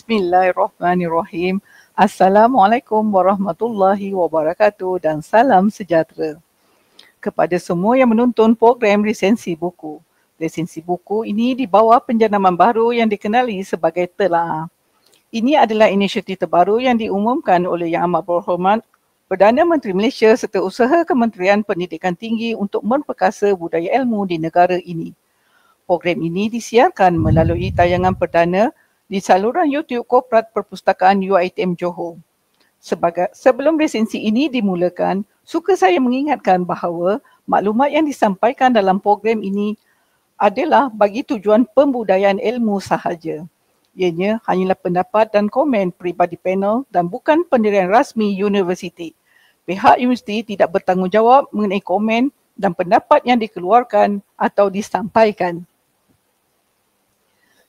Bismillahirrahmanirrahim. Assalamualaikum warahmatullahi wabarakatuh dan salam sejahtera kepada semua yang menonton program Resensi Buku. Resensi Buku ini di bawah penjanaman baru yang dikenali sebagai Telaah. Ini adalah inisiatif terbaru yang diumumkan oleh Yang Amat Berhormat Perdana Menteri Malaysia serta usaha Kementerian Pendidikan Tinggi untuk memperkasa budaya ilmu di negara ini. Program ini disiarkan melalui tayangan perdana di saluran YouTube Korporat Perpustakaan UiTM Johor. Sebelum resensi ini dimulakan, suka saya mengingatkan bahawa maklumat yang disampaikan dalam program ini adalah bagi tujuan pembudayaan ilmu sahaja. Ianya hanyalah pendapat dan komen peribadi panel dan bukan pendirian rasmi universiti. Pihak universiti tidak bertanggungjawab mengenai komen dan pendapat yang dikeluarkan atau disampaikan.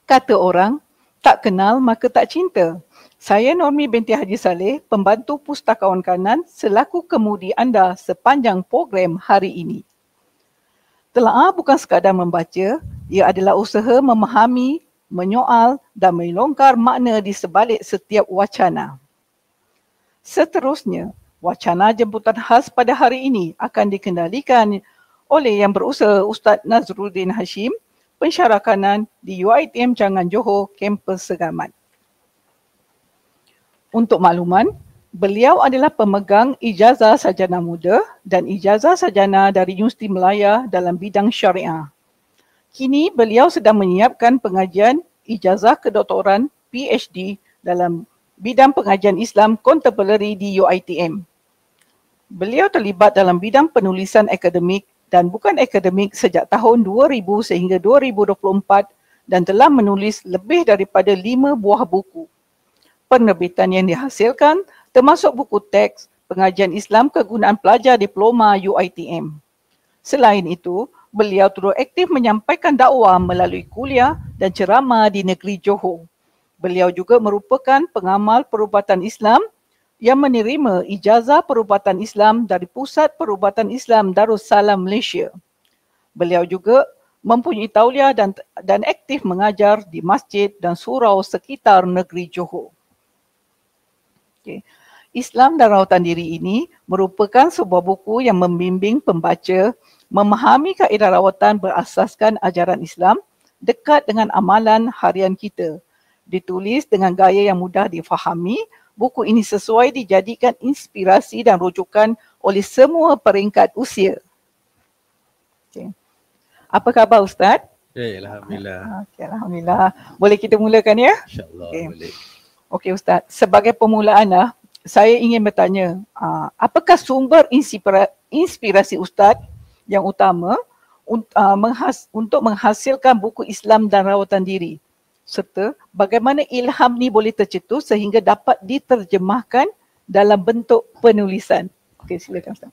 Kata orang, tak kenal maka tak cinta. Saya Normi binti Haji Saleh, pembantu pustakawan kanan selaku kemudi anda sepanjang program hari ini. Telaah bukan sekadar membaca, ia adalah usaha memahami, menyoal dan melongkar makna di sebalik setiap wacana. Seterusnya, wacana jemputan khas pada hari ini akan dikendalikan oleh yang berusaha Ustaz Nazruddin Hashim, pensyarah kanan di UiTM Changan Johor, kampus Segamat. Untuk makluman, beliau adalah pemegang ijazah sarjana muda dan ijazah sarjana dari Universiti Melaya dalam bidang syariah. Kini beliau sedang menyiapkan pengajian ijazah kedoktoran PhD dalam bidang pengajian Islam Contemporary di UiTM. Beliau terlibat dalam bidang penulisan akademik dan bukan akademik sejak tahun 2000 sehingga 2024 dan telah menulis lebih daripada 5 buah buku. Penerbitan yang dihasilkan termasuk buku teks pengajian Islam kegunaan pelajar diploma UiTM. Selain itu, beliau turut aktif menyampaikan dakwah melalui kuliah dan ceramah di negeri Johor. Beliau juga merupakan pengamal perubatan Islam yang menerima ijazah perubatan Islam dari Pusat Perubatan Islam Darussalam Malaysia. Beliau juga mempunyai tauliah dan aktif mengajar di masjid dan surau sekitar negeri Johor. Okay. Islam dan Rawatan Diri ini merupakan sebuah buku yang membimbing pembaca memahami kaedah rawatan berasaskan ajaran Islam dekat dengan amalan harian kita. Ditulis dengan gaya yang mudah difahami, buku ini sesuai dijadikan inspirasi dan rujukan oleh semua peringkat usia. Okay. Apa khabar Ustaz? Ya, Alhamdulillah. Okay, Alhamdulillah. Boleh kita mulakan ya? InsyaAllah boleh. Okey Ustaz, sebagai permulaan saya ingin bertanya, apakah sumber inspirasi Ustaz yang utama untuk menghasilkan buku Islam dan Rawatan Diri? Serta bagaimana ilham ni boleh tercetus sehingga dapat diterjemahkan dalam bentuk penulisan? Okey, silakan Ustaz.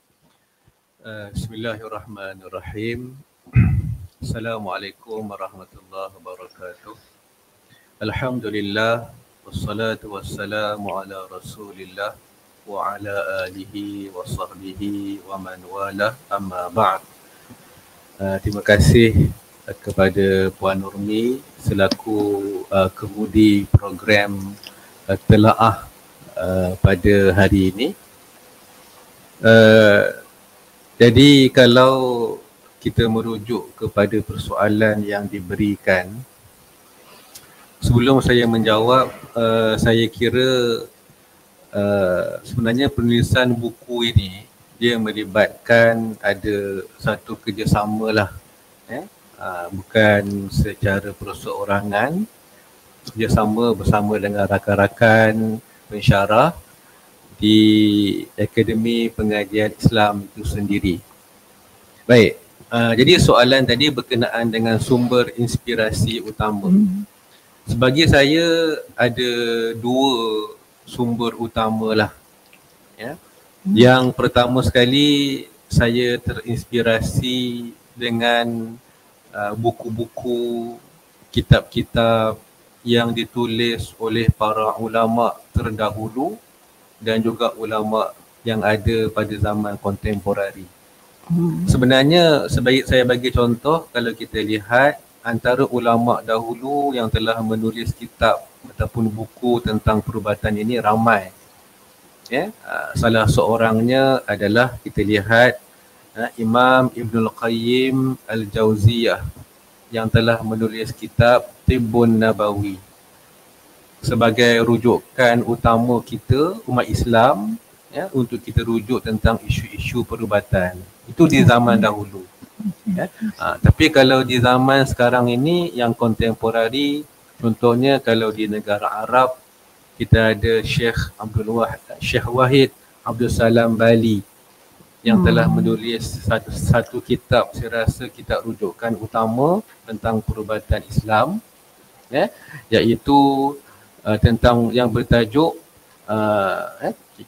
Bismillahirrahmanirrahim. Assalamualaikum warahmatullahi wabarakatuh. Alhamdulillah. Wassalatu wassalamu ala rasulillah wa ala alihi wa sahbihi wa man wala amma ba'd. Terima kasih kepada Puan Nurmi selaku kemudi program Telaah pada hari ini. Jadi kalau kita merujuk kepada persoalan yang diberikan, sebelum saya menjawab, saya kira sebenarnya penulisan buku ini dia melibatkan ada satu kerjasama lah, bukan secara perseorangan, kerjasama bersama dengan rakan-rakan pensyarah di Akademi Pengajian Islam itu sendiri. Baik, jadi soalan tadi berkenaan dengan sumber inspirasi utama. Sebagi saya ada dua sumber utama lah. Ya. Yang pertama sekali saya terinspirasi dengan buku-buku, kitab-kitab yang ditulis oleh para ulama terdahulu dan juga ulama yang ada pada zaman kontemporari. Sebenarnya sebaik saya bagi contoh, kalau kita lihat antara ulama dahulu yang telah menulis kitab ataupun buku tentang perubatan ini ramai. Ya, salah seorangnya adalah kita lihat Imam Ibnul Qayyim Al-Jauziyah yang telah menulis kitab Tibbun Nabawi sebagai rujukan utama kita umat Islam, ya, untuk kita rujuk tentang isu-isu perubatan. Itu di zaman dahulu. Ya. Tapi kalau di zaman sekarang ini yang kontemporari, contohnya kalau di negara Arab, kita ada Syekh Wahid Abdul Salam Bali yang telah menulis satu kitab, saya rasa kitab rujukan utama tentang perubatan Islam, ya, iaitu tentang yang bertajuk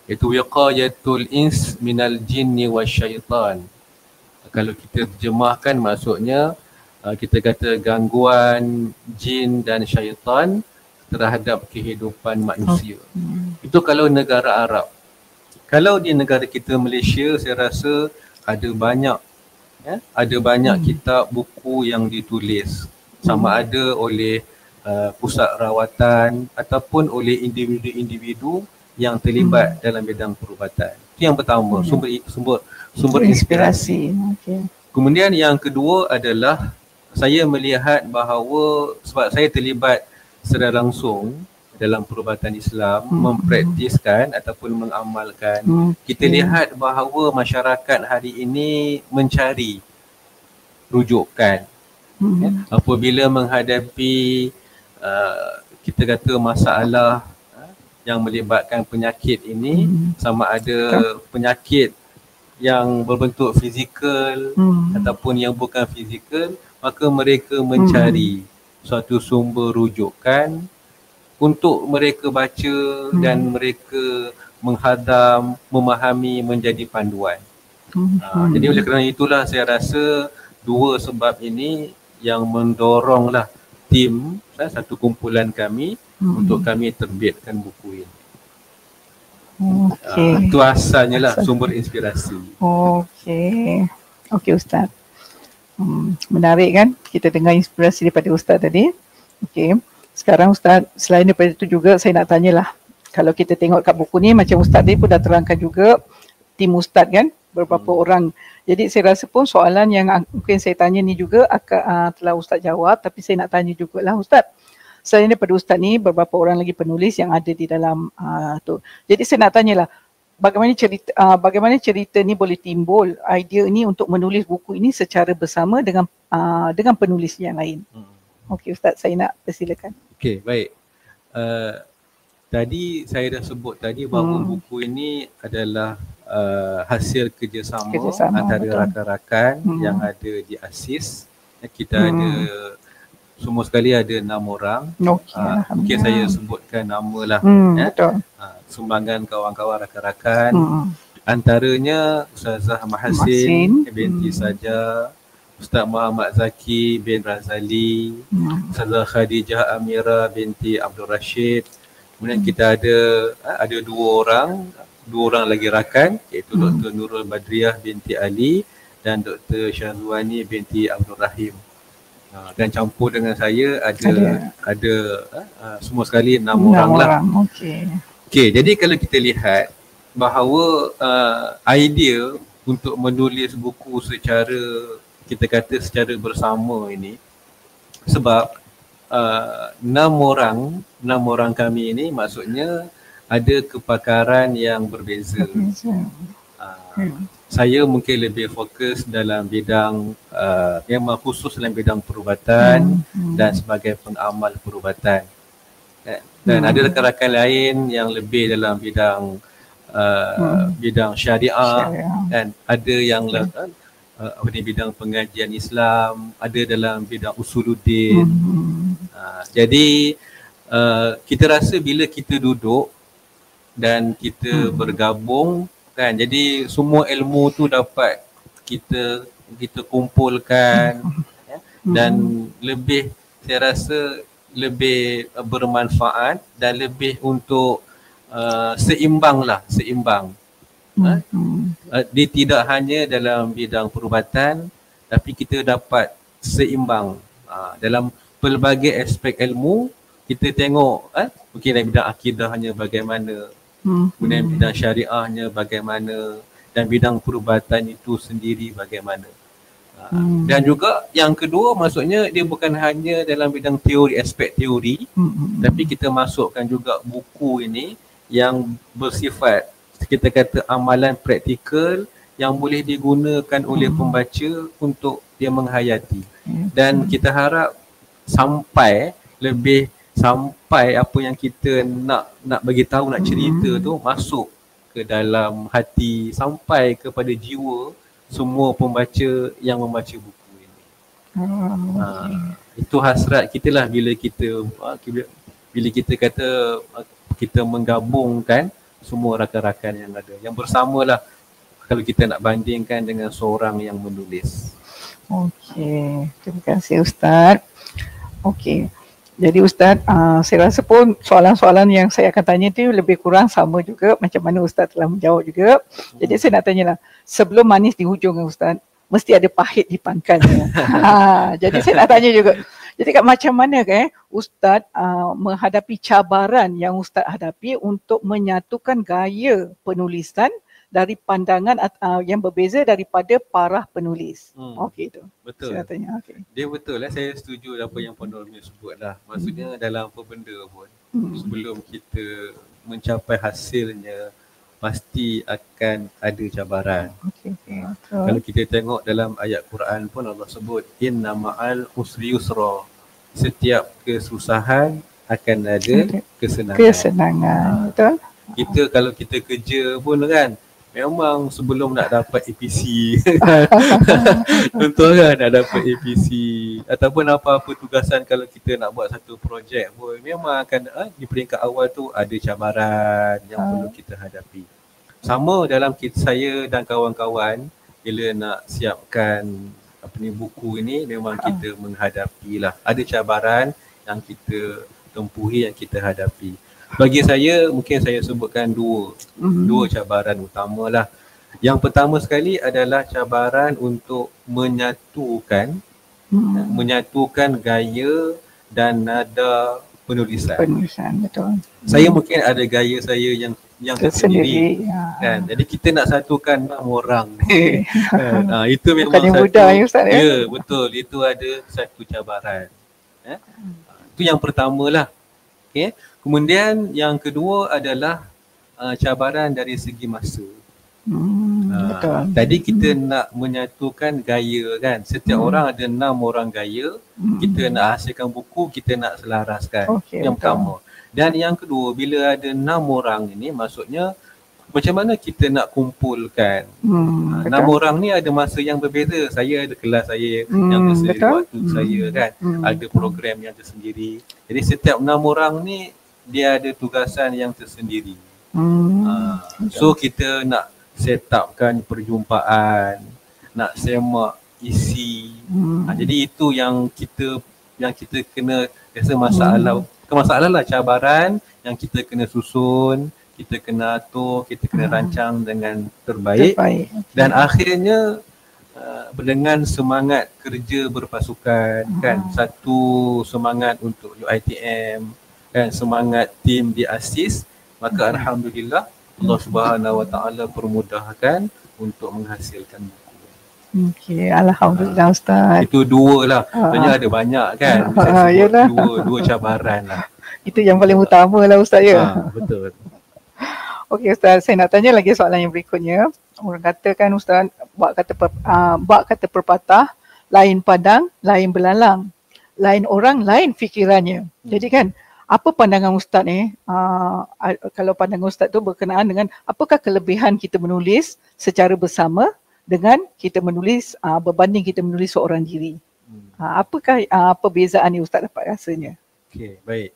iaitu Wiqayatul Ins Minal Jinni Wasyaitan. Kalau kita terjemahkan maksudnya kita kata gangguan jin dan syaitan terhadap kehidupan manusia. Itu kalau negara Arab. Kalau di negara kita Malaysia, saya rasa ada banyak, ya, ada banyak kitab buku yang ditulis, sama ada oleh pusat rawatan ataupun oleh individu-individu yang terlibat dalam bidang perubatan. Itu yang pertama, sumber inspirasi. Okay. Kemudian yang kedua adalah saya melihat bahawa sebab saya terlibat secara langsung dalam perubatan Islam, mempraktiskan ataupun mengamalkan, kita lihat bahawa masyarakat hari ini mencari rujukan. Ya, apabila menghadapi kita kata masalah yang melibatkan penyakit ini, sama ada penyakit yang berbentuk fizikal ataupun yang bukan fizikal, maka mereka mencari suatu sumber rujukan untuk mereka baca dan mereka menghadam, memahami, menjadi panduan. Jadi oleh kerana itulah saya rasa dua sebab ini yang mendoronglah tim, satu kumpulan kami untuk kami terbitkan buku ini. Itu asalnya lah, sumber inspirasi. Okey Ustaz. Menarik kan kita dengar inspirasi daripada Ustaz tadi. Okey. Sekarang Ustaz, selain daripada itu juga saya nak tanyalah, kalau kita tengok kat buku ni macam Ustaz tadi pun dah terangkan juga tim Ustaz kan, beberapa orang. Jadi saya rasa pun soalan yang mungkin saya tanya ni juga telah Ustaz jawab, tapi saya nak tanya jugalah Ustaz. Selain daripada Ustaz ni, beberapa orang lagi penulis yang ada di dalam tu. Jadi saya nak tanyalah, bagaimana cerita ni boleh timbul, idea ni untuk menulis buku ini secara bersama dengan penulis yang lain. Okey Ustaz, saya nak persilakan. Okey, baik. Tadi saya dah sebut tadi bahawa buku ini adalah hasil kerjasama antara rakan-rakan yang ada di ASIS. Kita ada semua sekali ada 6 orang. Mungkin saya sebutkan nama lah. Sumbangan kawan-kawan rakan-rakan. Antaranya Ustazah Mahasin binti Saja, Ustaz Muhammad Zaki bin Razali, Ustazah Khadijah Amira binti Abdul Rashid. Kemudian kita ada dua orang lagi rakan, iaitu Dr. Nurul Badriah binti Ali dan Dr. Syazwani binti Abdul Rahim. Dan campur dengan saya ada semua sekali 6 orang lah. Okey, jadi kalau kita lihat bahawa idea untuk menulis buku secara, kita kata secara bersama ini, sebab 6 orang kami ini maksudnya ada kepakaran yang berbeza. Saya mungkin lebih fokus dalam bidang memang khusus dalam bidang perubatan dan sebagai pengamal perubatan. Dan ada rakan-rakan lain yang lebih dalam bidang bidang syariah, dan ada yang di bidang pengajian Islam, ada dalam bidang usuluddin. Jadi kita rasa bila kita duduk dan kita bergabung kan, jadi semua ilmu tu dapat kita kumpulkan dan lebih, saya rasa lebih bermanfaat dan lebih untuk seimbang. Dia tidak hanya dalam bidang perubatan, tapi kita dapat seimbang dalam pelbagai aspek ilmu, kita tengok mungkin dalam bidang akidahnya bagaimana, kemudian bidang syariahnya bagaimana, dan bidang perubatan itu sendiri bagaimana. Dan juga yang kedua, maksudnya dia bukan hanya dalam bidang teori, aspek teori, tapi kita masukkan juga buku ini yang bersifat, kita kata, amalan praktikal yang boleh digunakan oleh pembaca untuk dia menghayati. Dan kita harap sampai apa yang kita nak bagi tahu, nak cerita tu masuk ke dalam hati, sampai kepada jiwa semua pembaca yang membaca buku ini. Itu hasrat kita lah bila kita kata kita menggabungkan semua rakan-rakan yang ada, yang bersamalah, kalau kita nak bandingkan dengan seorang yang menulis. Okey, terima kasih Ustaz. Okey, jadi Ustaz, saya rasa pun soalan-soalan yang saya akan tanya tu lebih kurang sama juga macam mana Ustaz telah menjawab juga. Jadi saya nak tanyalah, sebelum manis di hujung Ustaz, mesti ada pahit di pangkalnya. Jadi saya nak tanya juga, jadi macam mana Ustaz menghadapi cabaran yang Ustaz hadapi untuk menyatukan gaya penulisan dari pandangan yang berbeza daripada para penulis. Okey tu. Betul. Saya tanya. Okay. Dia betul lah, saya setuju apa yang Puan Nurmi sebut lah. Maksudnya dalam apa benda pun, sebelum kita mencapai hasilnya, pasti akan ada cabaran. Okay. Kalau kita tengok dalam ayat Quran pun Allah sebut, inna ma'al usri yusra. Setiap kesusahan akan ada kesenangan. Betul. Kita kalau kita kerja pun kan, memang sebelum nak dapat APC contoh kan, nak dapat APC ataupun apa-apa tugasan, kalau kita nak buat satu projek pun memang akan di peringkat awal tu ada cabaran yang perlu kita hadapi. Sama dalam saya dan kawan-kawan bila nak siapkan buku ini, memang kita menghadapilah, ada cabaran yang kita tempuhi, yang kita hadapi. Bagi saya, mungkin saya sebutkan dua cabaran utama lah. Yang pertama sekali adalah cabaran untuk menyatukan gaya dan nada penulisan. Betul. Saya mungkin ada gaya saya yang tersendiri kan. Jadi kita nak satukan 6 orang ni. Itu memang bukan yang mudah ya Ustaz ya. Ya, betul. Itu ada satu cabaran. Itu yang pertama lah. Okay. Kemudian yang kedua adalah cabaran dari segi masa. Betul. Tadi kita nak menyatukan gaya kan. Setiap orang ada 6 orang gaya. Kita nak hasilkan buku, kita nak selaraskan. Yang pertama. Dan yang kedua, bila ada 6 orang ini, maksudnya macam mana kita nak kumpulkan. 6 orang ni ada masa yang berbeza. Saya ada kelas saya yang tersendiri, waktu saya kan. Ada program yang tersendiri. Jadi setiap 6 orang ni dia ada tugasan yang tersendiri. So kita nak set upkan perjumpaan, nak semak isi. Jadi itu yang kita kena rasa masalah lah, cabaran yang kita kena susun, kita kena atur, kita kena rancang dengan terbaik. Dan akhirnya dengan semangat kerja berpasukan kan, satu semangat untuk UiTM kan, semangat tim di ASIS, maka alhamdulillah Allah Subhanahu Wa Taala permudahkan untuk menghasilkan buku. Okey, alhamdulillah Ustaz. Itu dua lah. Sebenarnya ada banyak kan. Dua cabaran lah. Itu yang paling utama lah Ustaz ya. Betul. Okey Ustaz, saya nak tanya lagi soalan yang berikutnya. Orang katakan Ustaz, bak kata perpatah, lain padang, lain belalang. Lain orang, lain fikirannya. Jadi kan, apa pandangan Ustaz kalau pandangan Ustaz tu berkenaan dengan apakah kelebihan kita menulis secara bersama dengan kita menulis berbanding kita menulis seorang diri? Apakah perbezaan yang Ustaz dapat rasanya? Okey, baik.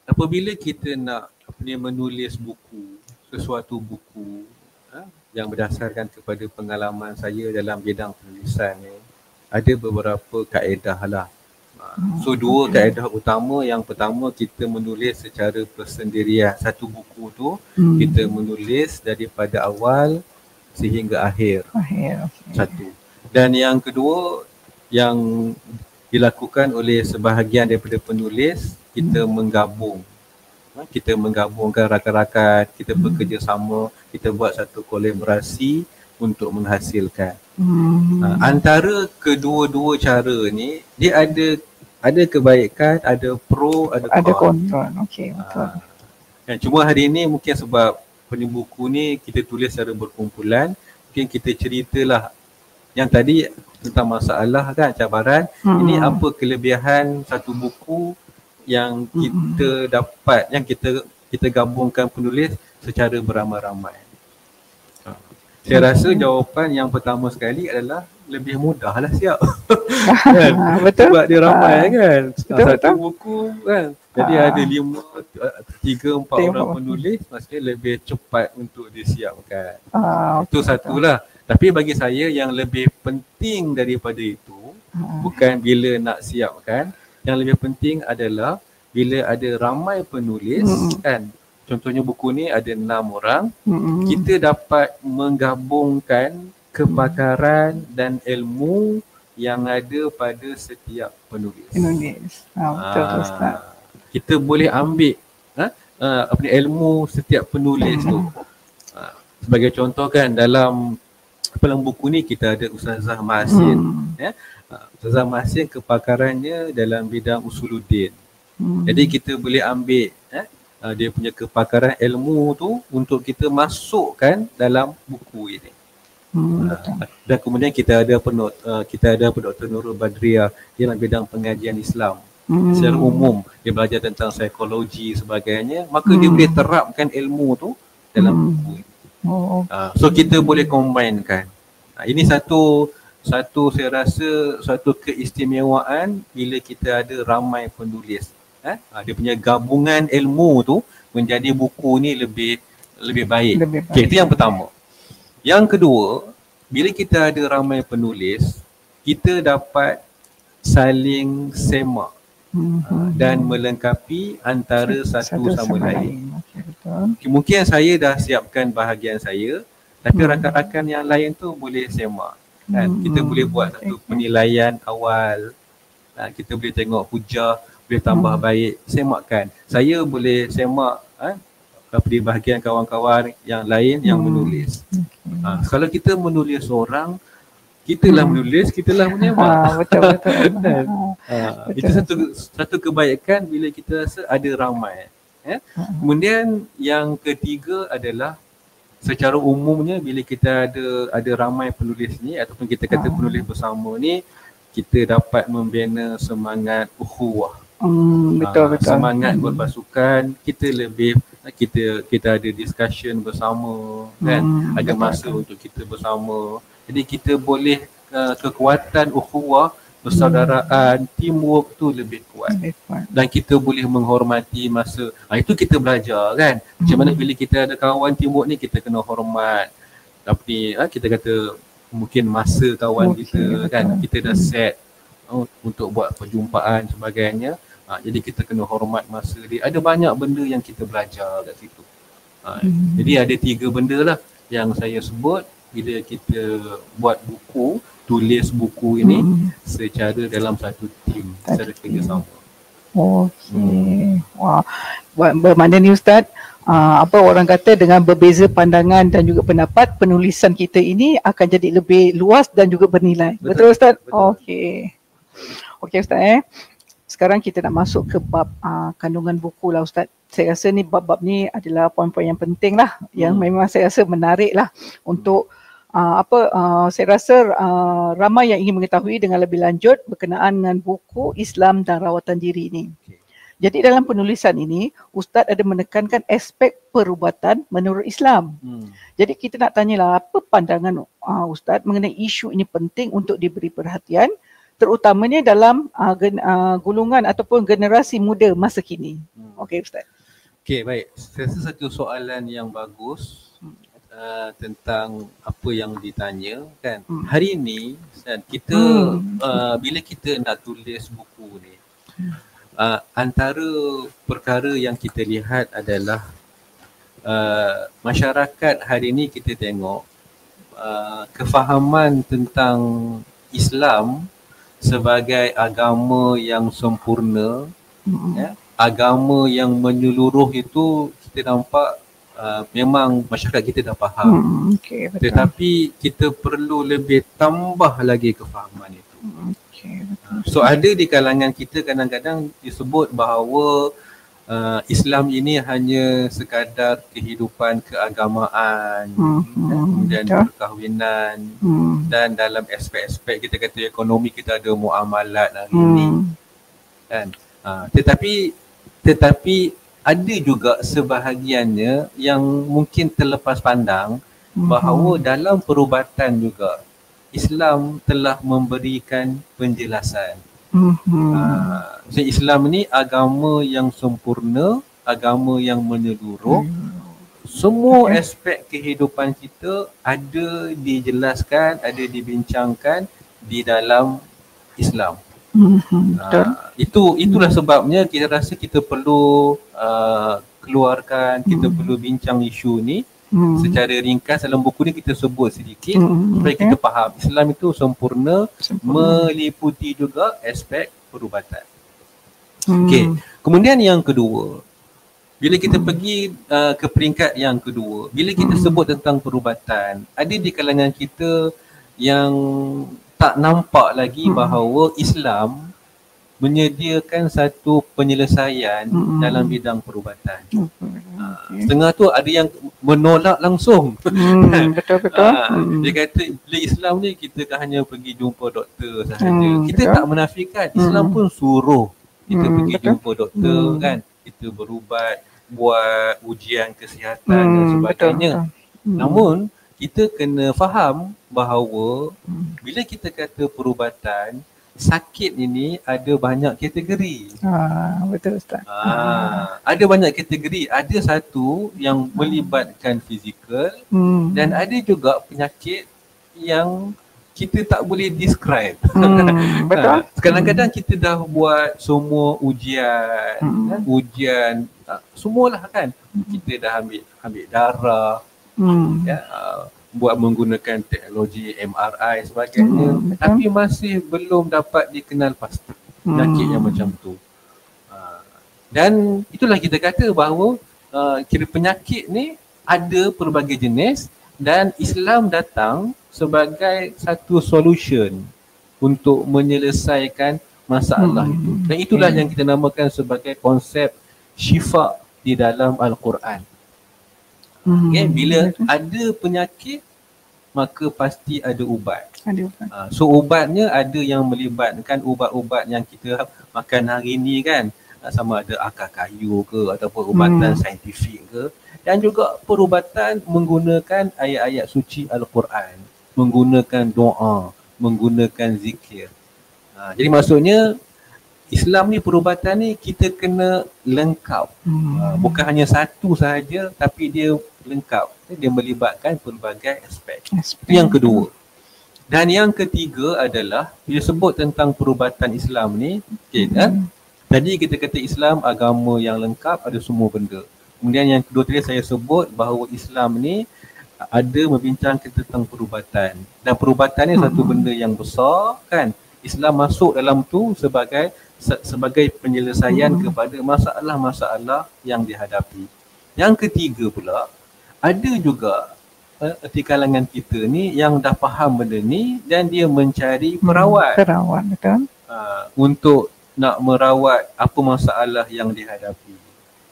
Apabila kita nak menulis buku, sesuatu buku yang berdasarkan kepada pengalaman saya dalam bidang penulisan ni, ada beberapa kaedah lah. So dua kaedah utama. Yang pertama, kita menulis secara persendirian. Satu buku tu kita menulis daripada awal sehingga akhir. Satu. Dan yang kedua, yang dilakukan oleh sebahagian daripada penulis, kita menggabung. Kita menggabungkan rakan-rakan, kita bekerjasama, kita buat satu kolaborasi untuk menghasilkan. Antara kedua-dua cara ni, dia ada kebaikan, ada pro, ada kontra. Okey, betul. Cuma hari ini mungkin sebab buku ni kita tulis secara berkumpulan, mungkin kita ceritalah yang tadi tentang masalah kan, cabaran. Ini apa kelebihan satu buku yang kita dapat, yang kita gabungkan penulis secara beramai-ramai. Saya rasa jawapan yang pertama sekali adalah lebih mudah lah siap. Kan? Betul. Sebab dia ramai kan. Betul, Satu buku kan. Jadi ada 3-4 orang penulis, maksudnya lebih cepat untuk disiapkan. Itu satulah. Tapi bagi saya yang lebih penting daripada itu, bukan bila nak siapkan, yang lebih penting adalah bila ada ramai penulis kan. Contohnya buku ni ada 6 orang, kita dapat menggabungkan kepakaran dan ilmu yang ada pada setiap penulis. Betul Ustaz. Kita boleh ambil ilmu setiap penulis tu. Sebagai contoh kan, dalam buku ni kita ada Ustazah Mahsin. Ustazah Mahsin kepakarannya dalam bidang usuluddin. Jadi kita boleh ambil dia punya kepakaran ilmu tu untuk kita masukkan dalam buku ini. Dan kemudian kita ada Dr. Nurul Badriah dalam bidang pengajian Islam. Secara umum dia belajar tentang psikologi sebagainya, maka dia boleh terapkan ilmu tu dalam buku ini. So kita boleh combinekan. Ini satu saya rasa satu keistimewaan bila kita ada ramai penulis. Dia punya gabungan ilmu tu menjadi buku ni lebih baik. Okay, itu yang pertama. Yang kedua, bila kita ada ramai penulis, kita dapat saling semak dan melengkapi antara satu sama lain. Mungkin saya dah siapkan bahagian saya, tapi rakan-rakan yang lain tu boleh semak. Kan? Kita boleh buat satu penilaian awal. Kita boleh tengok hujah, boleh tambah baik, semakkan. Saya boleh semak di bahagian kawan-kawan yang lain yang menulis. Kalau kita menulis seorang, kitalah menulis, kitalah menyemak. Betul. Itu satu kebaikan bila kita rasa ada ramai. Kemudian yang ketiga adalah secara umumnya bila kita ada ramai penulis ni, ataupun kita kata penulis bersama ni, kita dapat membina semangat ukhuwah. Betul. Semangat berpasukan, kita ada discussion bersama kan, ada masa untuk kita bersama. Jadi kita boleh kekuatan ukhuwah, persaudaraan, teamwork tu lebih kuat. Dan kita boleh menghormati masa. Itu kita belajar kan. Macam mana bila kita ada kawan teamwork ni, kita kena hormat. Tapi kita kata mungkin masa kawan kita kan, kita dah set untuk buat perjumpaan sebagainya. Jadi kita kena hormat masa dia. Ada banyak benda yang kita belajar kat situ. Jadi ada 3 benda lah yang saya sebut bila kita buat buku, tulis buku ini secara dalam satu tim, secara kerjasama. Okey. Wah. Bermakna ni Ustaz, apa orang kata, dengan berbeza pandangan dan juga pendapat, penulisan kita ini akan jadi lebih luas dan juga bernilai. Betul Ustaz? Okey. Okey Ustaz. Sekarang kita nak masuk ke bab kandungan buku lah Ustaz. Saya rasa ni bab-bab ni adalah poin-poin yang penting lah, yang memang saya rasa menarik lah untuk saya rasa ramai yang ingin mengetahui dengan lebih lanjut berkenaan dengan buku Islam dan Rawatan Diri ini. Jadi dalam penulisan ini, Ustaz ada menekankan aspek perubatan menurut Islam. Jadi kita nak tanyalah, apa pandangan Ustaz mengenai isu ini penting untuk diberi perhatian, terutamanya dalam golongan ataupun generasi muda masa kini. Okey Ustaz. Okey, baik. Saya rasa satu soalan yang bagus tentang apa yang ditanya kan. Hari ini kita bila kita nak tulis buku ni, antara perkara yang kita lihat adalah masyarakat hari ini kita tengok kefahaman tentang Islam sebagai agama yang sempurna, ya, agama yang menyeluruh itu kita nampak memang masyarakat kita dah faham. Okay, betul. Tetapi kita perlu lebih tambah lagi kefahaman itu. Okay, betul. So ada di kalangan kita kadang-kadang disebut bahawa Islam ini hanya sekadar kehidupan keagamaan, kemudian perkahwinan, dan dalam aspek-aspek kita kata ekonomi kita ada muamalat hari ini, kan? Tetapi ada juga sebahagiannya yang mungkin terlepas pandang bahawa dalam perubatan juga Islam telah memberikan penjelasan. So Islam ni agama yang sempurna, agama yang menyeluruh. Semua aspek kehidupan kita ada dijelaskan, ada dibincangkan di dalam Islam. Itulah sebabnya kita rasa kita perlu keluarkan, kita perlu bincang isu ni secara ringkas. Dalam buku ni kita sebut sedikit supaya kita faham Islam itu sempurna, meliputi juga aspek perubatan. Okey. Kemudian yang kedua, bila kita pergi ke peringkat yang kedua, bila kita sebut tentang perubatan, ada di kalangan kita yang tak nampak lagi bahawa Islam menyediakan satu penyelesaian dalam bidang perubatan. Setengah tu ada yang menolak langsung. Betul-betul. Dia kata bila Islam ni kita kan hanya pergi jumpa doktor sahaja. Kita tak menafikan, Islam pun suruh kita pergi jumpa doktor, kan? Kita berubat, buat ujian kesihatan dan sebagainya. Namun kita kena faham bahawa bila kita kata perubatan, sakit ini ada banyak kategori. Betul Ustaz. Ada banyak kategori. Ada satu yang melibatkan fizikal dan ada juga penyakit yang kita tak boleh describe. Betul. Kadang-kadang kita dah buat semua ujian, ujian semualah kan. Kita dah ambil darah, ya, buat menggunakan teknologi MRI sebagainya, tapi masih belum dapat dikenal pasti penyakit yang macam tu. Dan itulah kita kata bahawa kira penyakit ni ada pelbagai jenis dan Islam datang sebagai satu solution untuk menyelesaikan masalah itu. Dan itulah yang kita namakan sebagai konsep syifa di dalam Al-Quran. Okay, bila ada penyakit, maka pasti ada ubat. So ubatnya ada yang melibatkan ubat-ubat yang kita makan hari ni kan, sama ada akar kayu ke ataupun ubatan saintifik ke, dan juga perubatan menggunakan ayat-ayat suci Al-Quran, menggunakan doa, menggunakan zikir. Jadi maksudnya Islam ni perubatan ni kita kena lengkap. Bukan hanya satu sahaja tapi dia lengkap. Dia melibatkan pelbagai aspek. Itu yang kedua. Dan yang ketiga adalah bila sebut tentang perubatan Islam ni, okay, tadi kita kata Islam agama yang lengkap, ada semua benda. Kemudian yang kedua tadi saya sebut bahawa Islam ni ada membincangkan tentang perubatan. Dan perubatan ni satu benda yang besar kan. Islam masuk dalam tu sebagai penyelesaian kepada masalah-masalah yang dihadapi. Yang ketiga pula, ada juga di kalangan kita ni yang dah faham benda ni dan dia mencari perawat. Perawat, betul. Untuk nak merawat apa masalah yang dihadapi.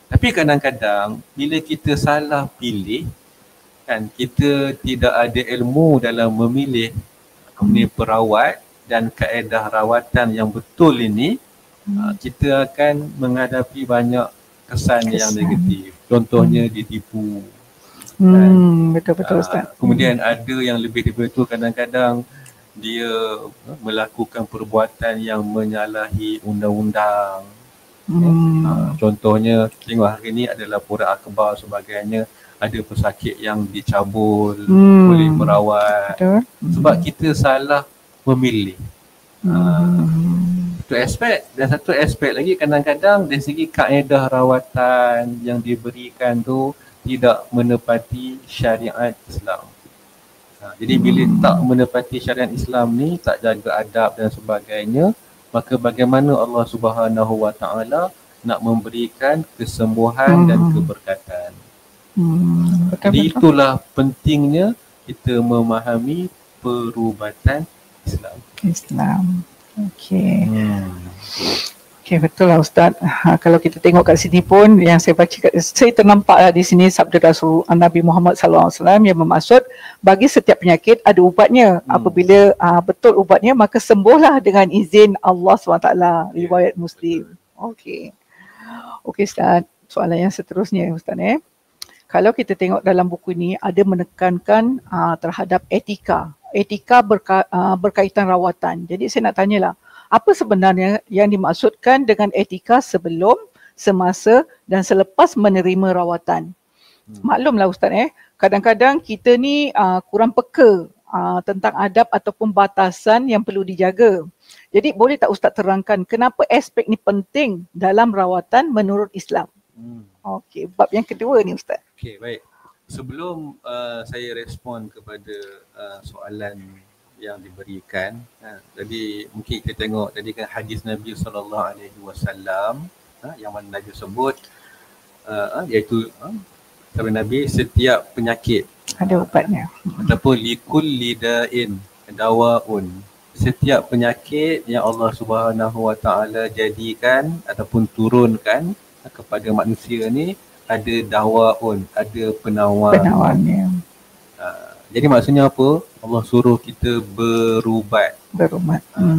Tapi kadang-kadang bila kita salah pilih, kan, kita tidak ada ilmu dalam memilih perawat dan kaedah rawatan yang betul ini, kita akan menghadapi banyak kesan yang negatif. Contohnya ditipu. Betul-betul Ustaz. Kemudian ada yang lebih daripada itu, kadang-kadang dia melakukan perbuatan yang menyalahi undang-undang. Contohnya tengok hari ni ada laporan akhbar sebagainya, ada pesakit yang dicabul oleh perawat. Betul. Sebab kita salah memilih. Satu aspek, dan satu aspek lagi kadang-kadang dari segi kaedah rawatan yang diberikan tu tidak menepati syariat Islam. Jadi bila tak menepati syariat Islam ni, tak jaga adab dan sebagainya, maka bagaimana Allah Subhanahu Wa Taala nak memberikan kesembuhan dan keberkatan. Jadi itulah pentingnya kita memahami perubatan Islam. Okey. Okey, betul lah Ustaz. Kalau kita tengok kat sini pun yang saya baca, saya ternampak lah di sini sabda Rasul Nabi Muhammad SAW yang bermaksud bagi setiap penyakit ada ubatnya. Apabila betul ubatnya, maka sembuhlah dengan izin Allah SWT. Riwayat Muslim. Okey. Okey Ustaz, soalan yang seterusnya Ustaz Kalau kita tengok dalam buku ni ada menekankan terhadap etika. Etika berkaitan rawatan. Jadi saya nak tanyalah, apa sebenarnya yang dimaksudkan dengan etika sebelum, semasa dan selepas menerima rawatan? Maklumlah Ustaz kadang-kadang kita ni kurang peka tentang adab ataupun batasan yang perlu dijaga. Jadi boleh tak Ustaz terangkan kenapa aspek ni penting dalam rawatan menurut Islam? Okey, bab yang kedua ni Ustaz. Okey, baik. Sebelum saya respon kepada soalan yang diberikan, jadi mungkin kita tengok tadi kan hadis Nabi SAW yang mana Nabi sebut iaitu sabda Nabi, setiap penyakit ada ubatnya ataupun likulli da'in dawaun, setiap penyakit yang Allah Subhanahu Wa Taala jadikan ataupun turunkan kepada manusia ni ada dawaun, ada penawarnya. Jadi maksudnya apa? Allah suruh kita berubat.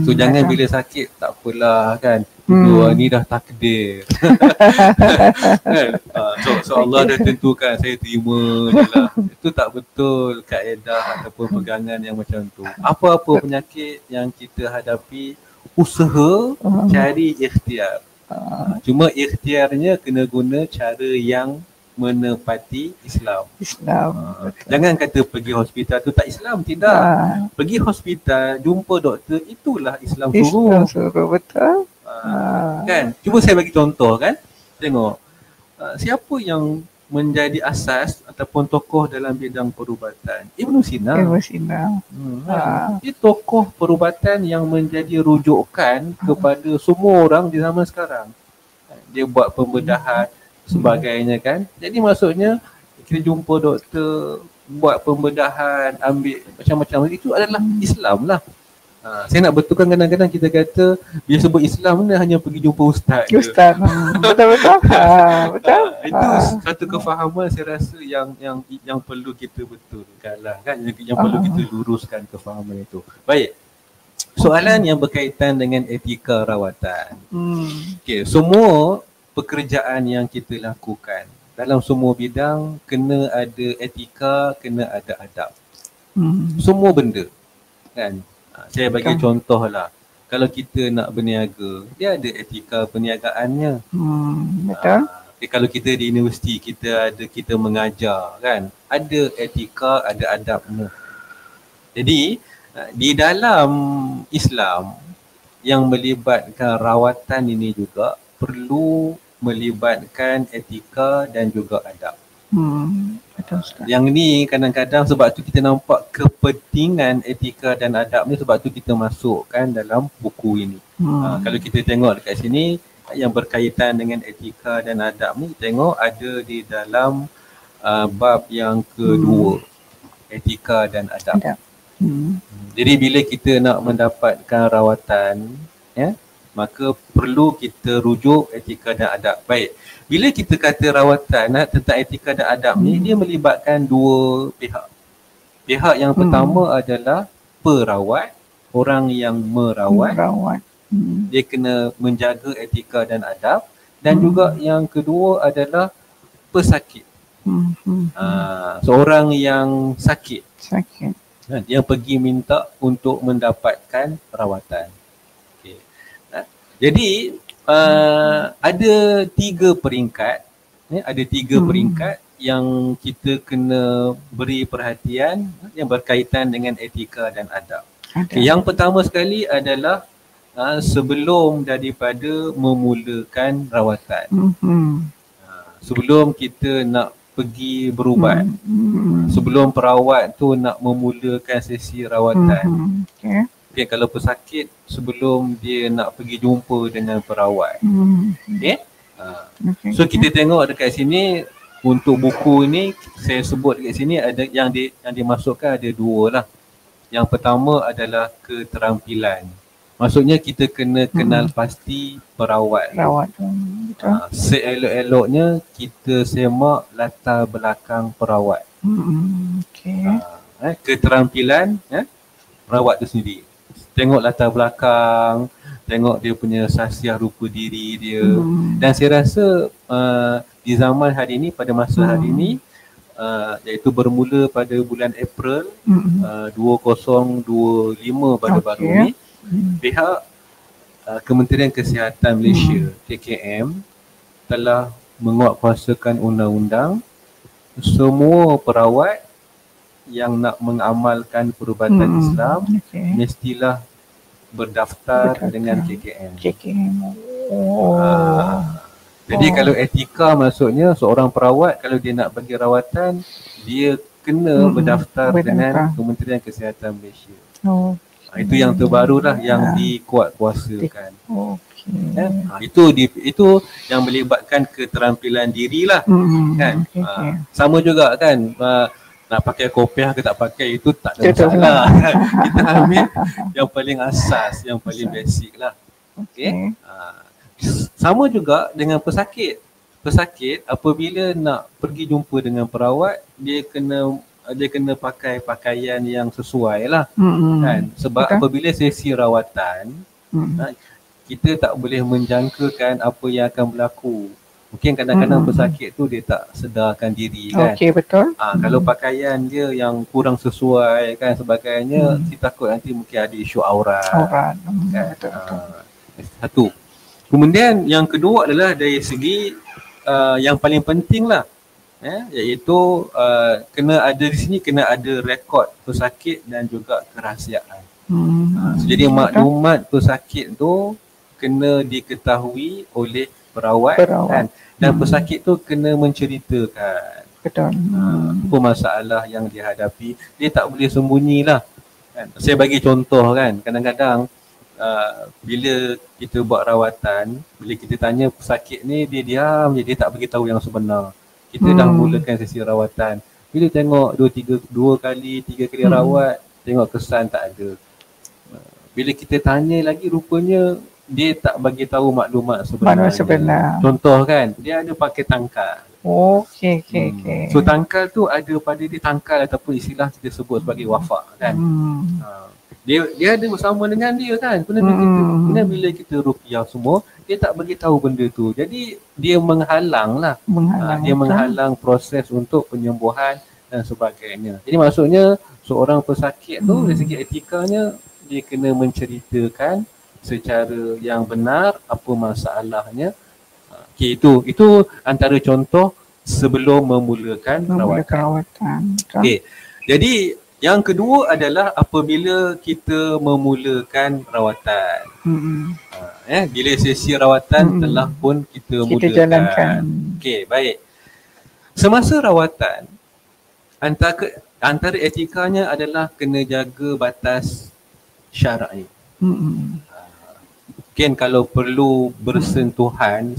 So jangan bila sakit tak apalah kan. Ni dah takdir. Kan? So Allah dah tentukan, saya terima je lah. Itu tak betul kaedah ataupun pegangan yang macam tu. Apa-apa penyakit yang kita hadapi, usaha cari ikhtiar. Cuma ikhtiarnya kena guna cara yang menepati Islam. Jangan kata pergi hospital tu tak Islam, tidak. Pergi hospital, jumpa doktor, itulah Islam suruh. Betul. Kan? Cuba saya bagi contoh kan. Tengok. Siapa yang menjadi asas ataupun tokoh dalam bidang perubatan? Ibnu Sina. Dia tokoh perubatan yang menjadi rujukan kepada semua orang di zaman sekarang. Dia buat pembedahan sebagainya kan. Jadi maksudnya kita jumpa doktor, buat pembedahan, ambil macam-macam, itu adalah Islam lah. Saya nak betulkan, kadang-kadang kita kata bila sebut Islam ni hanya pergi jumpa ustaz. Betul-betul. Itu satu kefahaman saya rasa yang perlu kita betulkan lah kan, yang perlu kita luruskan kefahaman itu. Baik. Soalan yang berkaitan dengan etika rawatan. Okey, semua pekerjaan yang kita lakukan dalam semua bidang kena ada etika, kena ada adab. Semua benda kan. Saya bagi contoh lah. Kalau kita nak berniaga, dia ada etika perniagaannya. Betul. Kalau kita di universiti, kita mengajar kan, ada etika, ada adabnya. Jadi di dalam Islam yang melibatkan rawatan ini juga perlu melibatkan etika dan juga adab. Betul, Ustaz. Yang ni kadang-kadang sebab tu kita nampak kepentingan etika dan adab ni, sebab tu kita masukkan dalam buku ini. Kalau kita tengok dekat sini yang berkaitan dengan etika dan adab ni, tengok ada di dalam bab yang kedua, etika dan adab. Jadi bila kita nak mendapatkan rawatan, maka perlu kita rujuk etika dan adab. Baik, bila kita kata rawatan tentang etika dan adab ni, dia melibatkan dua pihak. Pihak yang pertama adalah perawat, orang yang merawat. Dia kena menjaga etika dan adab. Dan juga yang kedua adalah pesakit. Seorang yang sakit. Yang pergi minta untuk mendapatkan rawatan. Jadi ada tiga peringkat, peringkat yang kita kena beri perhatian yang berkaitan dengan etika dan adab. Yang pertama sekali adalah sebelum daripada memulakan rawatan. Sebelum kita nak pergi berubat. Sebelum perawat tu nak memulakan sesi rawatan. Okay. Okay, kalau pesakit sebelum dia nak pergi jumpa dengan perawat. Okay? Okay. So kita tengok dekat sini untuk buku ni saya sebut dekat sini ada yang dimasukkan ada dua lah. Yang pertama adalah keterampilan. Maksudnya kita kena kenal pasti perawat. Perawat. Betul. Seelok-eloknya kita semak latar belakang perawat. Okay. Keterampilan perawat tu sendiri. Tengok latar belakang, tengok dia punya sasiah rupa diri dia. Dan saya rasa di zaman hari ini, pada masa hari ini, iaitu bermula pada bulan April 2025 baru-baru ni, pihak Kementerian Kesihatan Malaysia KKM telah menguatkuasakan undang-undang semua perawat yang nak mengamalkan perubatan Islam mestilah berdaftar dengan KKM. Jadi kalau etika maksudnya seorang perawat kalau dia nak bagi rawatan dia kena berdaftar dengan Kementerian Kesihatan Malaysia. Itu yang terbarulah yang dikuatkuasakan. Itu yang melibatkan keterampilan dirilah, kan? Sama juga kan, nak pakai kopiah ke tak pakai itu tak ada masalah. Kita ambil yang paling asas, yang paling basic lah. Okay? Sama juga dengan pesakit. Pesakit apabila nak pergi jumpa dengan perawat, dia kena pakai pakaian yang sesuai lah, kan? Sebab apabila sesi rawatan, kita tak boleh menjangkakan apa yang akan berlaku. Mungkin kadang-kadang pesakit tu dia tak sedarkan diri, kan? Okey, betul. Kalau pakaian dia yang kurang sesuai kan sebagainya, kita takut nanti mungkin ada isu aurat. Kan? Betul. Satu. Kemudian yang kedua adalah dari segi yang paling penting lah, iaitu kena ada di sini, kena ada rekod pesakit dan juga kerahsiaan. Jadi maklumat pesakit tu kena diketahui oleh perawat. Kan? Dan pesakit tu kena menceritakan apa masalah yang dihadapi. Dia tak boleh sembunyilah, kan? Saya bagi contoh, kan, kadang-kadang bila kita buat rawatan, bila kita tanya pesakit ni, dia diam je, dia tak beritahu yang sebenar. Kita dah mulakan sesi rawatan, bila tengok 2 kali 3 kali rawat, tengok kesan tak ada. Bila kita tanya lagi, rupanya dia tak bagi tahu maklumat sebenar. Contoh, kan, dia ada pakai tangkal. Okey. So tangkal tu ada pada dia, tangkal ataupun istilah kita sebut sebagai wafak, kan. Dia ada bersama dengan dia, kan. Bila kita ruqyah semua, dia tak bagi tahu benda tu. Jadi dia menghalang lah. Dia menghalang proses untuk penyembuhan dan sebagainya. Jadi maksudnya seorang pesakit tu dari segi etikanya dia kena menceritakan secara yang benar apa masalahnya. Okay, itu antara contoh sebelum memulakan rawatan. Okay. Jadi yang kedua adalah apabila kita memulakan rawatan. Bila sesi rawatan telah pun kita mulakan. Jalankan. Okey, baik. Semasa rawatan, antara etikanya adalah kena jaga batas syar'i. Mungkin kalau perlu bersentuhan,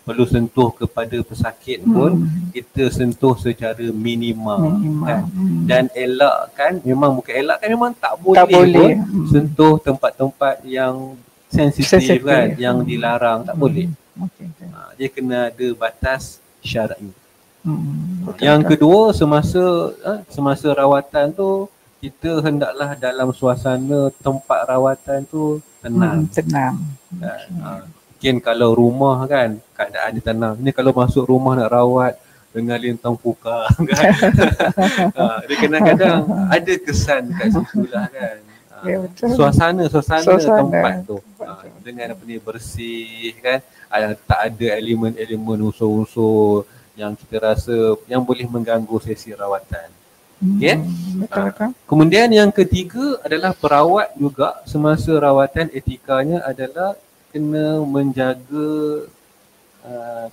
perlu sentuh kepada pesakit pun, kita sentuh secara minimal. Kan? Dan elakkan, memang bukan elakkan, memang tak boleh pun sentuh tempat-tempat yang sensitif, kan, yang dilarang, tak boleh. Dia kena ada batas syar'i. Yang kedua, semasa rawatan tu, kita hendaklah dalam suasana tempat rawatan tu tenang. Mungkin kalau rumah, kan, keadaan dia tenang. Ini kalau masuk rumah nak rawat dengan lintang puka, kan. Dia kadang-kadang ada kesan kat situ lah, kan. Suasana tempat tu dengan apa ni, bersih, kan. Tak ada elemen-elemen unsur-unsur yang kita rasa yang boleh mengganggu sesi rawatan. Okay? Kemudian yang ketiga adalah perawat juga semasa rawatan, etikanya adalah kena menjaga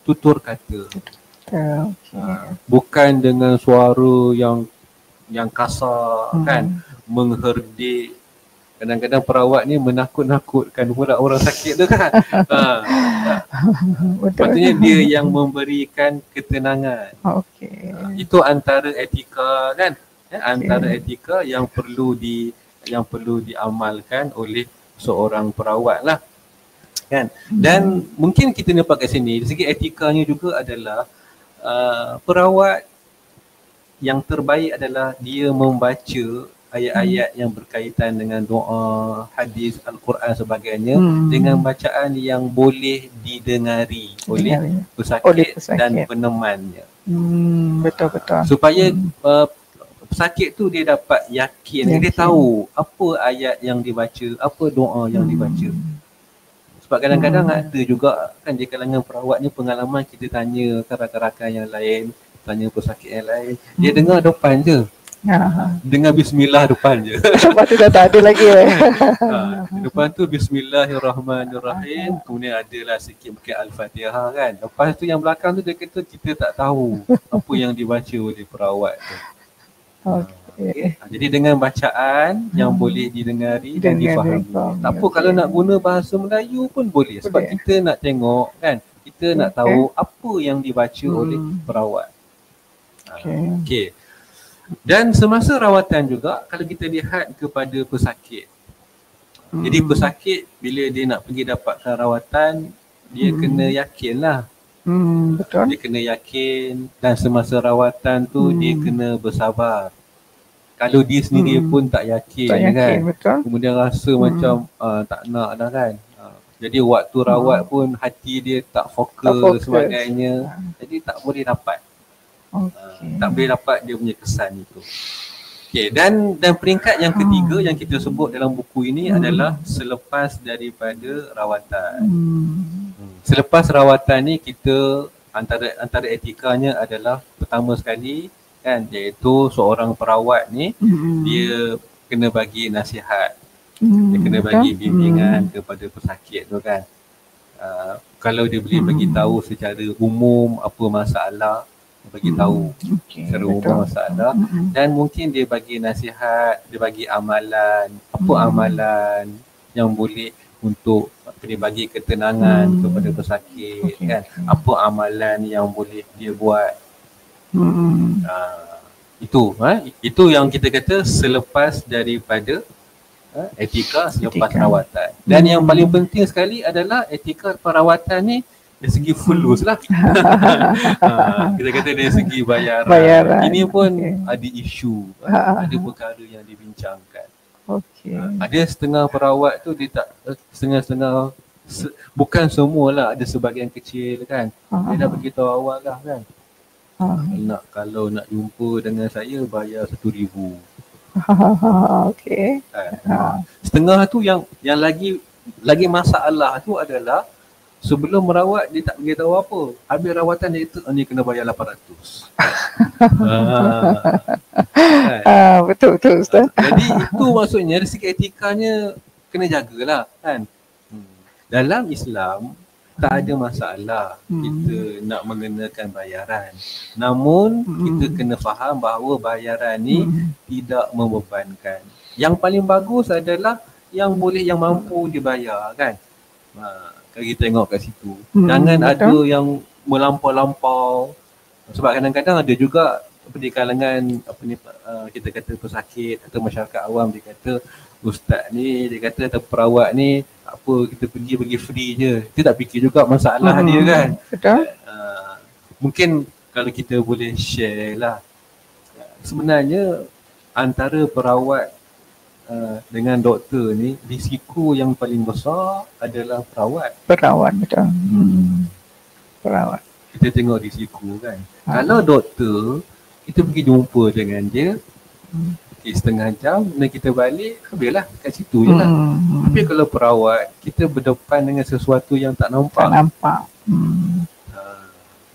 tutur kata. Bukan dengan suara yang kasar kan, mengherdik. Kadang-kadang perawat ni menakut-nakutkan pula orang sakit tu kan. Patutnya dia yang memberikan ketenangan. Itu antara etika kan, antara etika yang perlu diamalkan oleh seorang perawat lah kan. Dan mungkin kita nampak kat sini dari segi etikanya juga adalah perawat yang terbaik adalah dia membaca ayat-ayat yang berkaitan dengan doa, hadis, Al-Quran sebagainya dengan bacaan yang boleh didengari oleh pesakit dan penemannya. Betul-betul. Supaya pesakit tu dia dapat yakin, dia tahu apa ayat yang dibaca, apa doa yang dibaca. Sebab kadang-kadang ada juga kan di kalangan perawat ni pengalaman kita tanya rakan-rakan yang lain, tanya pesakit yang lain, dia dengar depan je. Dengar bismillah depan je. Sebab tu dah tak ada lagi. Depan tu bismillahirrahmanirrahim, kemudian adalah sikit mungkin Al-Fatihah kan. Lepas tu yang belakang tu dia kata kita tak tahu apa yang dibaca oleh perawat tu. Jadi dengan bacaan yang boleh didengari dan difahami. Tak apa kalau nak guna bahasa Melayu pun boleh. Sebab kita nak tengok kan, kita nak tahu apa yang dibaca oleh perawat. Okey. Dan semasa rawatan juga kalau kita lihat kepada pesakit. Jadi pesakit bila dia nak pergi dapatkan rawatan, dia kena yakinlah. Betul. Dia kena yakin dan semasa rawatan tu dia kena bersabar. Kalau dia sendiri pun tak yakin kan. Betul. Kemudian rasa macam tak nak dah kan. Jadi waktu rawat pun hati dia tak fokus sebagainya. Jadi tak boleh dapat. Tak boleh dapat dia punya kesan itu. Okey, dan peringkat yang ketiga yang kita sebut dalam buku ini adalah selepas daripada rawatan. Selepas rawatan ni kita antara etikanya adalah pertama sekali kan, iaitu seorang perawat ni dia kena bagi nasihat. Dia kena bagi bimbingan kepada pesakit tu kan. Kalau dia boleh bagi tahu secara umum apa masalah, bagi tahu secara umum masalah, dan mungkin dia bagi nasihat, dia bagi amalan, apa amalan yang boleh untuk dia bagi ketenangan kepada pesakit kan, apa amalan yang boleh dia buat. Itu yang kita kata selepas daripada etika selepas rawatan. Dan yang paling penting sekali adalah etika perawatan ni dari segi fulus lah. Kita kata dari segi bayaran. Ini pun ada isu, ada perkara yang dibincangkan. Ada setengah perawat tu dia tak, setengah-setengah bukan semualah, ada sebahagian kecil kan. Dia dah beritahu awal lah kan. Kalau nak jumpa dengan saya bayar 1,000. Setengah tu yang lagi masalah tu adalah sebelum merawat dia tak beritahu apa. Habis rawatan dia itu ni kena bayar 800. Betul Ustaz. Jadi itu maksudnya dari segi etikanya kena jagalah kan. Dalam Islam tak ada masalah kita nak mengenakan bayaran. Namun kita kena faham bahawa bayaran ni tidak membebankan. Yang paling bagus adalah yang mampu dibayar kan. Kalau kita tengok kat situ. Jangan ada yang melampau-lampau. Sebab kadang-kadang ada juga di kalangan kita kata pesakit atau masyarakat awam, dia kata ustaz ni, dia kata atau perawat ni apa kita pergi bagi free je. Kita tak fikir juga masalah dia kan. Betul. Mungkin kalau kita boleh share lah. Sebenarnya antara perawat dengan doktor ni, risiko yang paling besar adalah perawat. Perawat, betul. Perawat. Kita tengok risiko kan. Kalau doktor, kita pergi jumpa dengan dia, setengah jam, dan kita balik, habislah kat situ je lah. Tapi kalau perawat, kita berdepan dengan sesuatu yang tak nampak.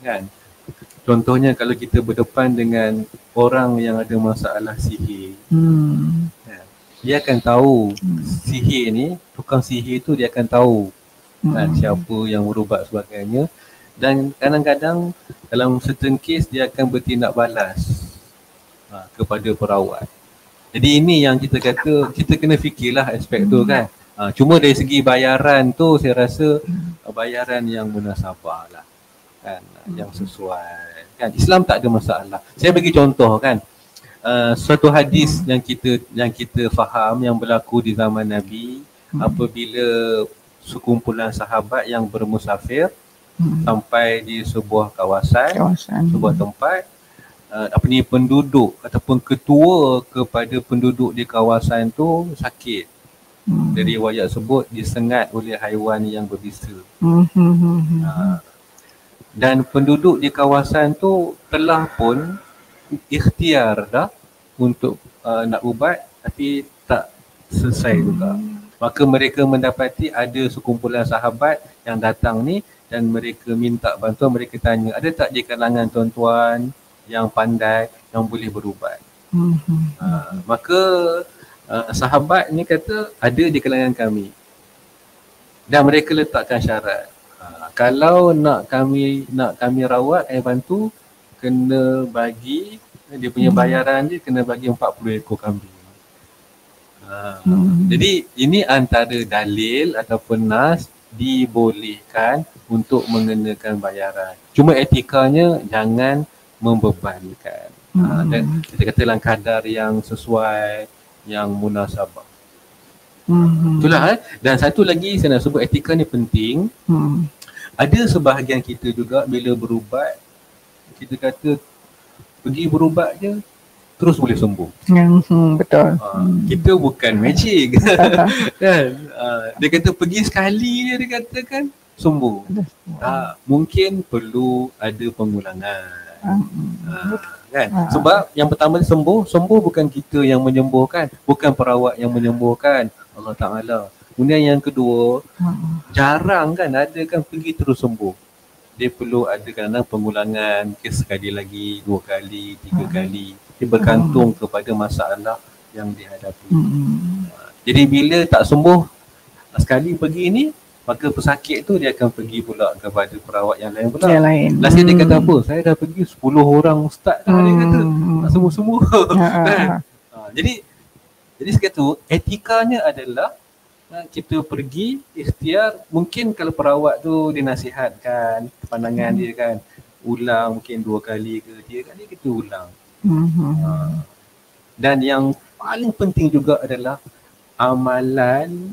Kan? Contohnya kalau kita berdepan dengan orang yang ada masalah sihir, dia akan tahu sihir ni, tukang sihir tu dia akan tahu kan, siapa yang merubat sebagainya. Dan kadang-kadang dalam certain case dia akan bertindak balas kepada perawat. Jadi ini yang kita kata kita kena fikirlah aspek tu kan. Cuma dari segi bayaran tu saya rasa bayaran yang munasabah lah kan, yang sesuai kan. Islam tak ada masalah. Saya bagi contoh kan, suatu hadis yang kita faham yang berlaku di zaman Nabi apabila sekumpulan sahabat yang bermusafir sampai di sebuah kawasan. Sebuah tempat, penduduk ataupun ketua kepada penduduk di kawasan tu sakit. Dari riwayat sebut disengat oleh haiwan yang berbisa. Dan penduduk di kawasan tu telah pun ikhtiar dah untuk nak ubat tapi tak selesai juga. Maka mereka mendapati ada sekumpulan sahabat yang datang ni dan mereka minta bantuan. Mereka tanya, ada tak di kalangan tuan-tuan yang pandai yang boleh berubat? Maka sahabat ni kata ada di kalangan kami. Dan mereka letakkan syarat. Kalau nak kami rawat, bantu, kena bagi dia punya bayaran dia kena bagi 40 ekor kambing. Jadi ini antara dalil ataupun nas dibolehkan untuk mengenakan bayaran. Cuma etikanya jangan membebankan. Dan kita kata dalam kadar yang sesuai, yang munasabah. Itulah. Dan satu lagi saya nak sebut, etika ni penting. Ada sebahagian kita juga bila berubat, kita kata pergi berubat je terus boleh sembuh. Betul. Kita bukan magic. Kan? Dia kata pergi sekali je dia katakan sembuh. Mungkin perlu ada pengulangan. Kan? Sebab yang pertama sembuh bukan kita yang menyembuhkan, bukan perawat yang menyembuhkan, Allah Ta'ala. Kemudian yang kedua, jarang kan ada kan pergi terus sembuh. Dia perlu ada kadang-kadang pengulangan, sekali lagi, 2 kali, 3 kali. Dia bergantung kepada masalah yang dihadapi. Jadi bila tak sembuh sekali pergi ni, maka pesakit tu dia akan pergi pula kepada perawat yang lain pula. Last dia kata apa? Saya dah pergi 10 orang ustaz dah, dia kata tak sembuh-sembuh. Jadi saya kata etikanya adalah kita pergi ikhtiar. Mungkin kalau perawat tu dinasihatkan pandangan dia kan, ulang mungkin 2 kali ke 3 kali kita ulang. Dan yang paling penting juga adalah amalan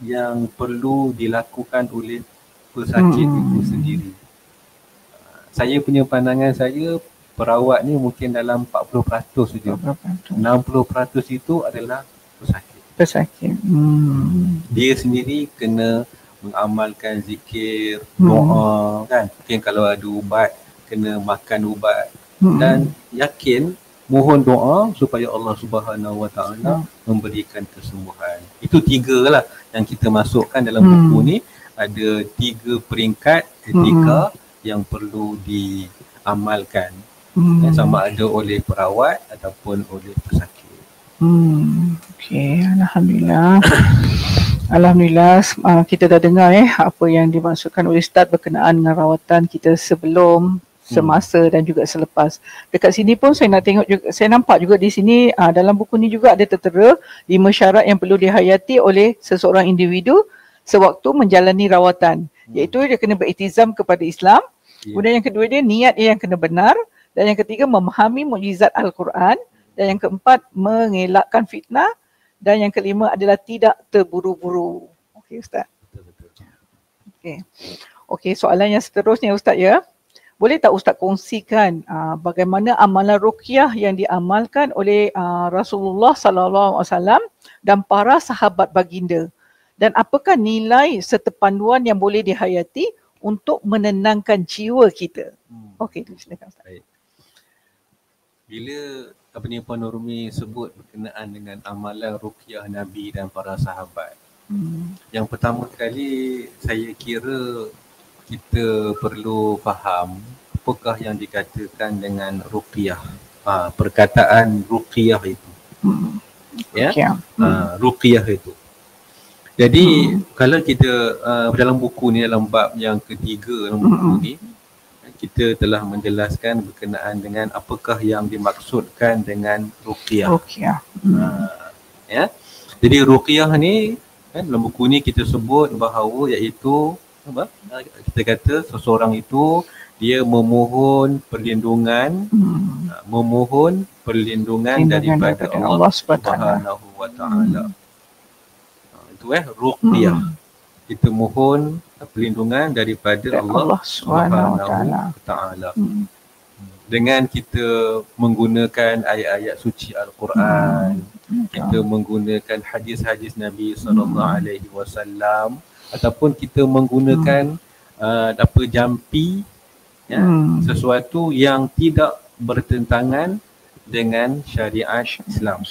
yang perlu dilakukan oleh pesakit itu sendiri. Saya punya pandangan saya, perawat ni mungkin dalam 40% saja. 60% itu adalah pesakit. Dia sendiri kena mengamalkan zikir, doa kan. Mungkin kalau ada ubat, kena makan ubat. Dan yakin, mohon doa supaya Allah Subhanahu Wa Ta'ala memberikan kesembuhan. Itu 3 lah yang kita masukkan dalam buku ni. Ada 3 peringkat etika yang perlu diamalkan, sama ada oleh perawat ataupun oleh pesakit. Okey, Alhamdulillah. Alhamdulillah, kita dah dengar apa yang dimaksudkan oleh Ustaz berkenaan dengan rawatan kita sebelum, semasa dan juga selepas. Dekat sini pun saya nak tengok juga, saya nampak juga di sini dalam buku ni juga ada tertera 5 syarat yang perlu dihayati oleh seseorang individu sewaktu menjalani rawatan. Iaitu dia kena beritizam kepada Islam. Kemudian yang kedua dia niat yang kena benar. Dan yang ketiga memahami mukjizat Al-Quran. Dan yang keempat mengelakkan fitnah. Dan yang kelima adalah tidak terburu-buru. Okey Ustaz. Okey, soalan yang seterusnya Ustaz ya. Boleh tak Ustaz kongsikan bagaimana amalan ruqyah yang diamalkan oleh Rasulullah SAW dan para sahabat baginda? Dan apakah nilai serta panduan yang boleh dihayati untuk menenangkan jiwa kita? Okey, silakan Ustaz. Bila Puan Nurmi sebut berkenaan dengan amalan ruqyah Nabi dan para sahabat, yang pertama kali saya kira kita perlu faham apakah yang dikatakan dengan ruqyah. Perkataan ruqyah itu. Ruqyah itu. Jadi kalau kita dalam buku ni, dalam bab yang ketiga dalam buku ni, kita telah menjelaskan berkenaan dengan apakah yang dimaksudkan dengan ruqyah. Ruqyah. Ya. Jadi ruqyah ni dalam buku ni kita sebut bahawa iaitu apa? Kita kata seseorang itu dia memohon perlindungan daripada Allah Subhanahu wa taala. Itu ruqyah. Kita mohon perlindungan daripada Allah Subhanahu wa taala. Dengan kita menggunakan ayat-ayat suci Al-Quran, kita menggunakan hadis-hadis Nabi SAW, ataupun kita menggunakan jampi, ya, sesuatu yang tidak bertentangan dengan syariat Islam.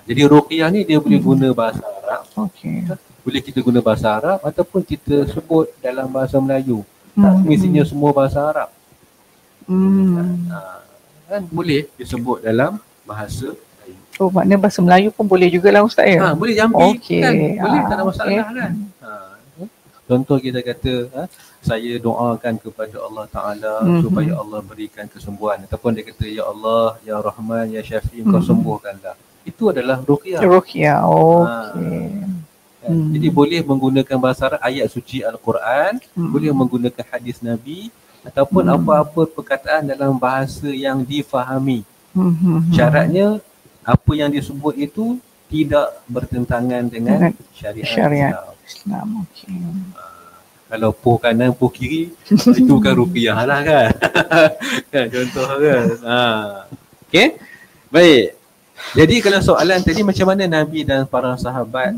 Jadi ruqyah ni dia boleh guna bahasa Arab. Boleh kita guna bahasa Arab ataupun kita sebut dalam bahasa Melayu. Tak semestinya semua bahasa Arab. Kan boleh disebut dalam bahasa Melayu. Oh, maknanya bahasa Melayu pun boleh juga lah Ustaz ya? Boleh jampi kan. Boleh, tak ada masalah kan. Contoh kita kata, saya doakan kepada Allah Ta'ala supaya Allah berikan kesembuhan. Ataupun dia kata, Ya Allah, Ya Rahman, Ya Syafi, kau sembuhkanlah. Itu adalah ruqyah. Ruqyah, okey. Jadi boleh menggunakan bahasa Arab, ayat suci Al-Quran, boleh menggunakan hadis Nabi, ataupun apa-apa perkataan dalam bahasa yang difahami. Syaratnya apa yang disebut itu tidak bertentangan dengan syariat Islam. Okay. Kalau poh kanan, poh kiri, itu bukan ruqyah lah kan. Kan contoh kan. Okey. Baik. Jadi kalau soalan tadi macam mana Nabi dan para sahabat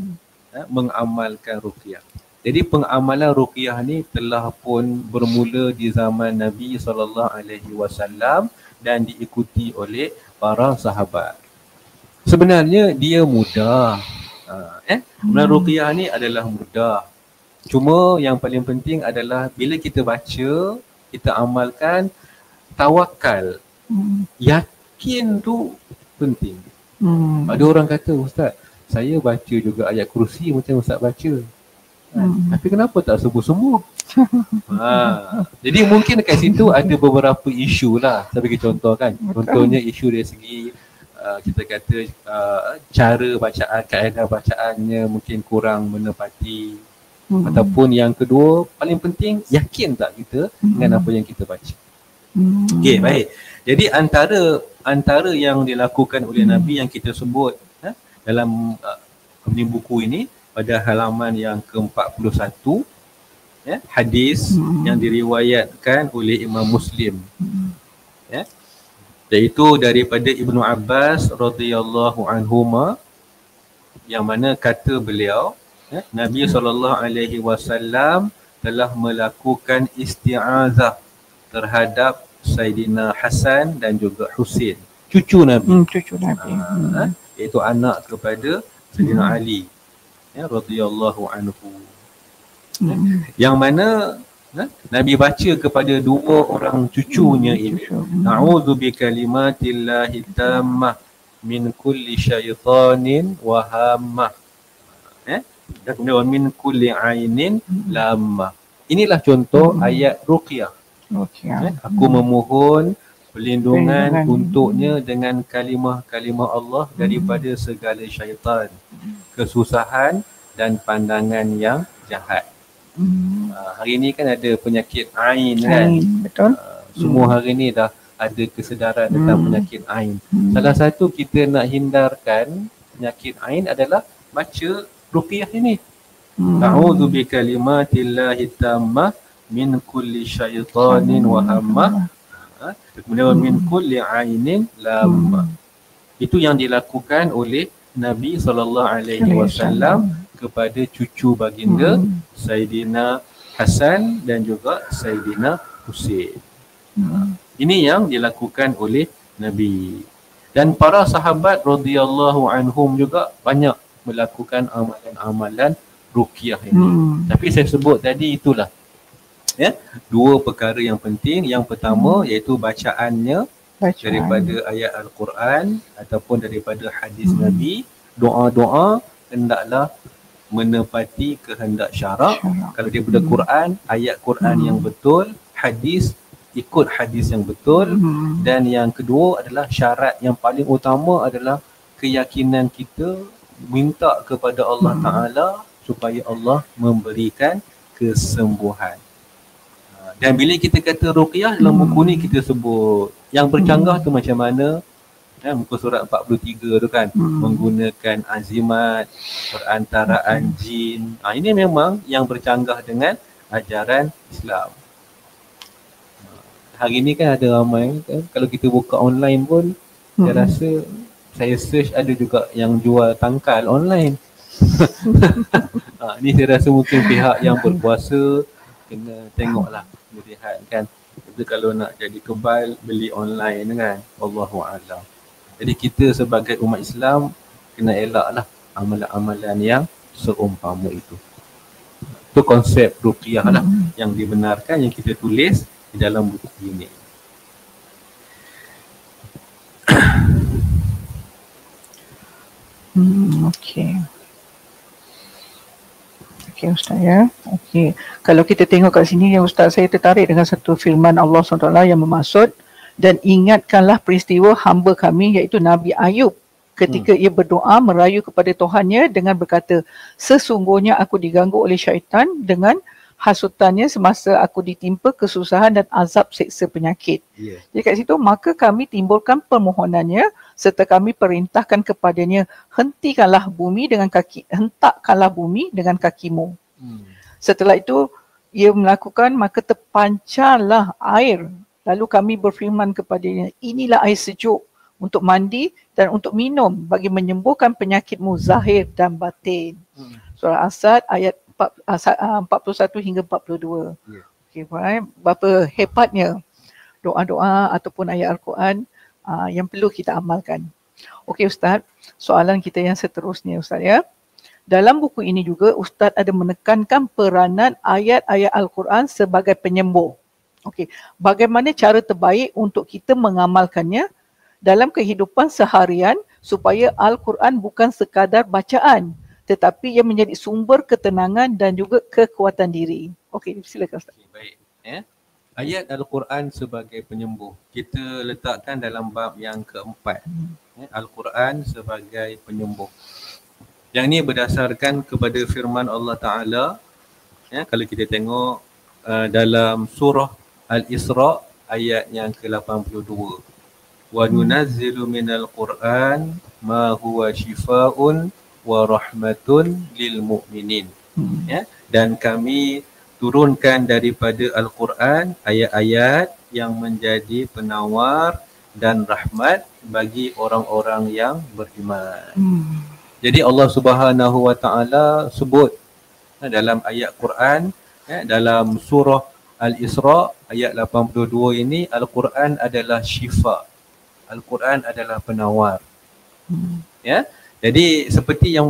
mengamalkan ruqyah. Jadi pengamalan ruqyah ni telah pun bermula di zaman Nabi SAW dan diikuti oleh para sahabat. Sebenarnya dia mudah. Ruqyah ni adalah mudah. Cuma yang paling penting adalah bila kita baca, kita amalkan, tawakal. Yakin tu penting. Ada orang kata, Ustaz, saya baca juga ayat kursi macam Ustaz baca. Tapi kenapa tak sembuh-sembuh? Jadi mungkin kat situ ada beberapa isu lah. Saya bagi contoh kan. Contohnya isu dari segi kita kata cara bacaan, kaedah bacaannya mungkin kurang menepati. Ataupun yang kedua, paling penting, yakin tak kita dengan apa yang kita baca. Okey, baik. Jadi antara yang dilakukan oleh Nabi yang kita sebut dalam buku ini pada halaman yang ke-41, hadis yang diriwayatkan oleh Imam Muslim, iaitu daripada Ibnu Abbas radhiyallahu anhuma, yang mana kata beliau, Nabi SAW telah melakukan isti'azah terhadap Saidina Hasan dan juga Husin, cucu Nabi. Iaitu anak kepada Saidina Ali, radhiyallahu anhu. Yang mana Nabi baca kepada dua orang cucunya ini, A'udzu bikalimatillahi tammah min kulli syaitanin wa hammah. Dan kemudian min kulli ainin lamma. Inilah contoh ayat ruqyah. Aku memohon perlindungan untuknya dengan kalimah-kalimah Allah daripada segala syaitan, kesusahan dan pandangan yang jahat. Hari ni kan ada penyakit ain kan. Betul. Semua hari ni dah ada kesedaran tentang penyakit ain. Salah satu kita nak hindarkan penyakit ain adalah baca ruqyah ini. A'udzu bikalimatillahi tammah min kulli syaitanin wa hammah. Kemudian min kulli ainin lamma. Itu yang dilakukan oleh Nabi SAW kepada cucu baginda Saidina Hasan dan juga Saidina Husin. Ini yang dilakukan oleh Nabi. Dan para sahabat radhiyallahu anhum juga banyak melakukan amalan-amalan ruqyah ini. Tapi saya sebut tadi itulah dua perkara yang penting. Yang pertama iaitu bacaannya daripada ayat Al-Quran ataupun daripada hadis Nabi. Doa-doa hendaklah menepati kehendak syarak. Kalau daripada Quran, ayat Quran yang betul, hadis ikut hadis yang betul. Dan yang kedua adalah syarat yang paling utama adalah keyakinan kita minta kepada Allah Ta'ala supaya Allah memberikan kesembuhan. Dan bila kita kata ruqyah dalam buku ni kita sebut yang bercanggah tu macam mana, muka surat 43 tu kan, menggunakan azimat, perantaraan jin. Ini memang yang bercanggah dengan ajaran Islam. Hari ni kan ada ramai kan, kalau kita buka online pun saya rasa saya search ada juga yang jual tangkal online. Ni saya rasa mungkin pihak yang berkuasa kena tengoklah, melihat kan. Kita kalau nak jadi kebal beli online kan, Allahu a'lam. Jadi kita sebagai umat Islam kena elaklah amalan-amalan yang seumpama itu. Itu konsep ruqyah lah yang dibenarkan, yang kita tulis di dalam buku ini. Okey. Okey Ustaz ya. Okey. Kalau kita tengok kat sini ya Ustaz, saya tertarik dengan satu firman Allah SWT yang bermaksud, dan ingatkanlah peristiwa hamba kami iaitu Nabi Ayub ketika ia berdoa merayu kepada Tuhannya dengan berkata, sesungguhnya aku diganggu oleh syaitan dengan hasutannya semasa aku ditimpa kesusahan dan azab seksa penyakit. Jadi kat situ, maka kami timbulkan permohonannya serta kami perintahkan kepadanya, hentakkanlah bumi dengan kakimu. Setelah itu ia melakukan, maka terpancarlah air. Lalu kami berfirman kepadanya, inilah air sejuk untuk mandi dan untuk minum bagi menyembuhkan penyakitmu zahir dan batin. Surah Asad ayat 41 hingga 42. Okay, berapa hebatnya doa-doa ataupun ayat Al-Quran yang perlu kita amalkan. Okey Ustaz, soalan kita yang seterusnya Ustaz ya. Dalam buku ini juga Ustaz ada menekankan peranan ayat-ayat Al-Quran sebagai penyembuh. Okey, bagaimana cara terbaik untuk kita mengamalkannya dalam kehidupan seharian supaya Al-Quran bukan sekadar bacaan tetapi ia menjadi sumber ketenangan dan juga kekuatan diri. Okey, silakan Ustaz. Okay, baik. Ayat Al-Quran sebagai penyembuh kita letakkan dalam bab yang keempat. Al-Quran sebagai penyembuh. Yang ini berdasarkan kepada firman Allah Ta'ala. Kalau kita tengok dalam surah Al-Isra ayat yang ke-82. Wa nunazzilu minal Qur'an ma huwa shifaa'un wa rahmatun lil mu'minin. Dan kami turunkan daripada Al-Quran ayat-ayat yang menjadi penawar dan rahmat bagi orang-orang yang beriman. Jadi Allah Subhanahu wa Ta'ala sebut dalam ayat Quran, dalam surah Al-Isra ayat 82 ini, Al-Quran adalah syifa. Al-Quran adalah penawar. Jadi seperti yang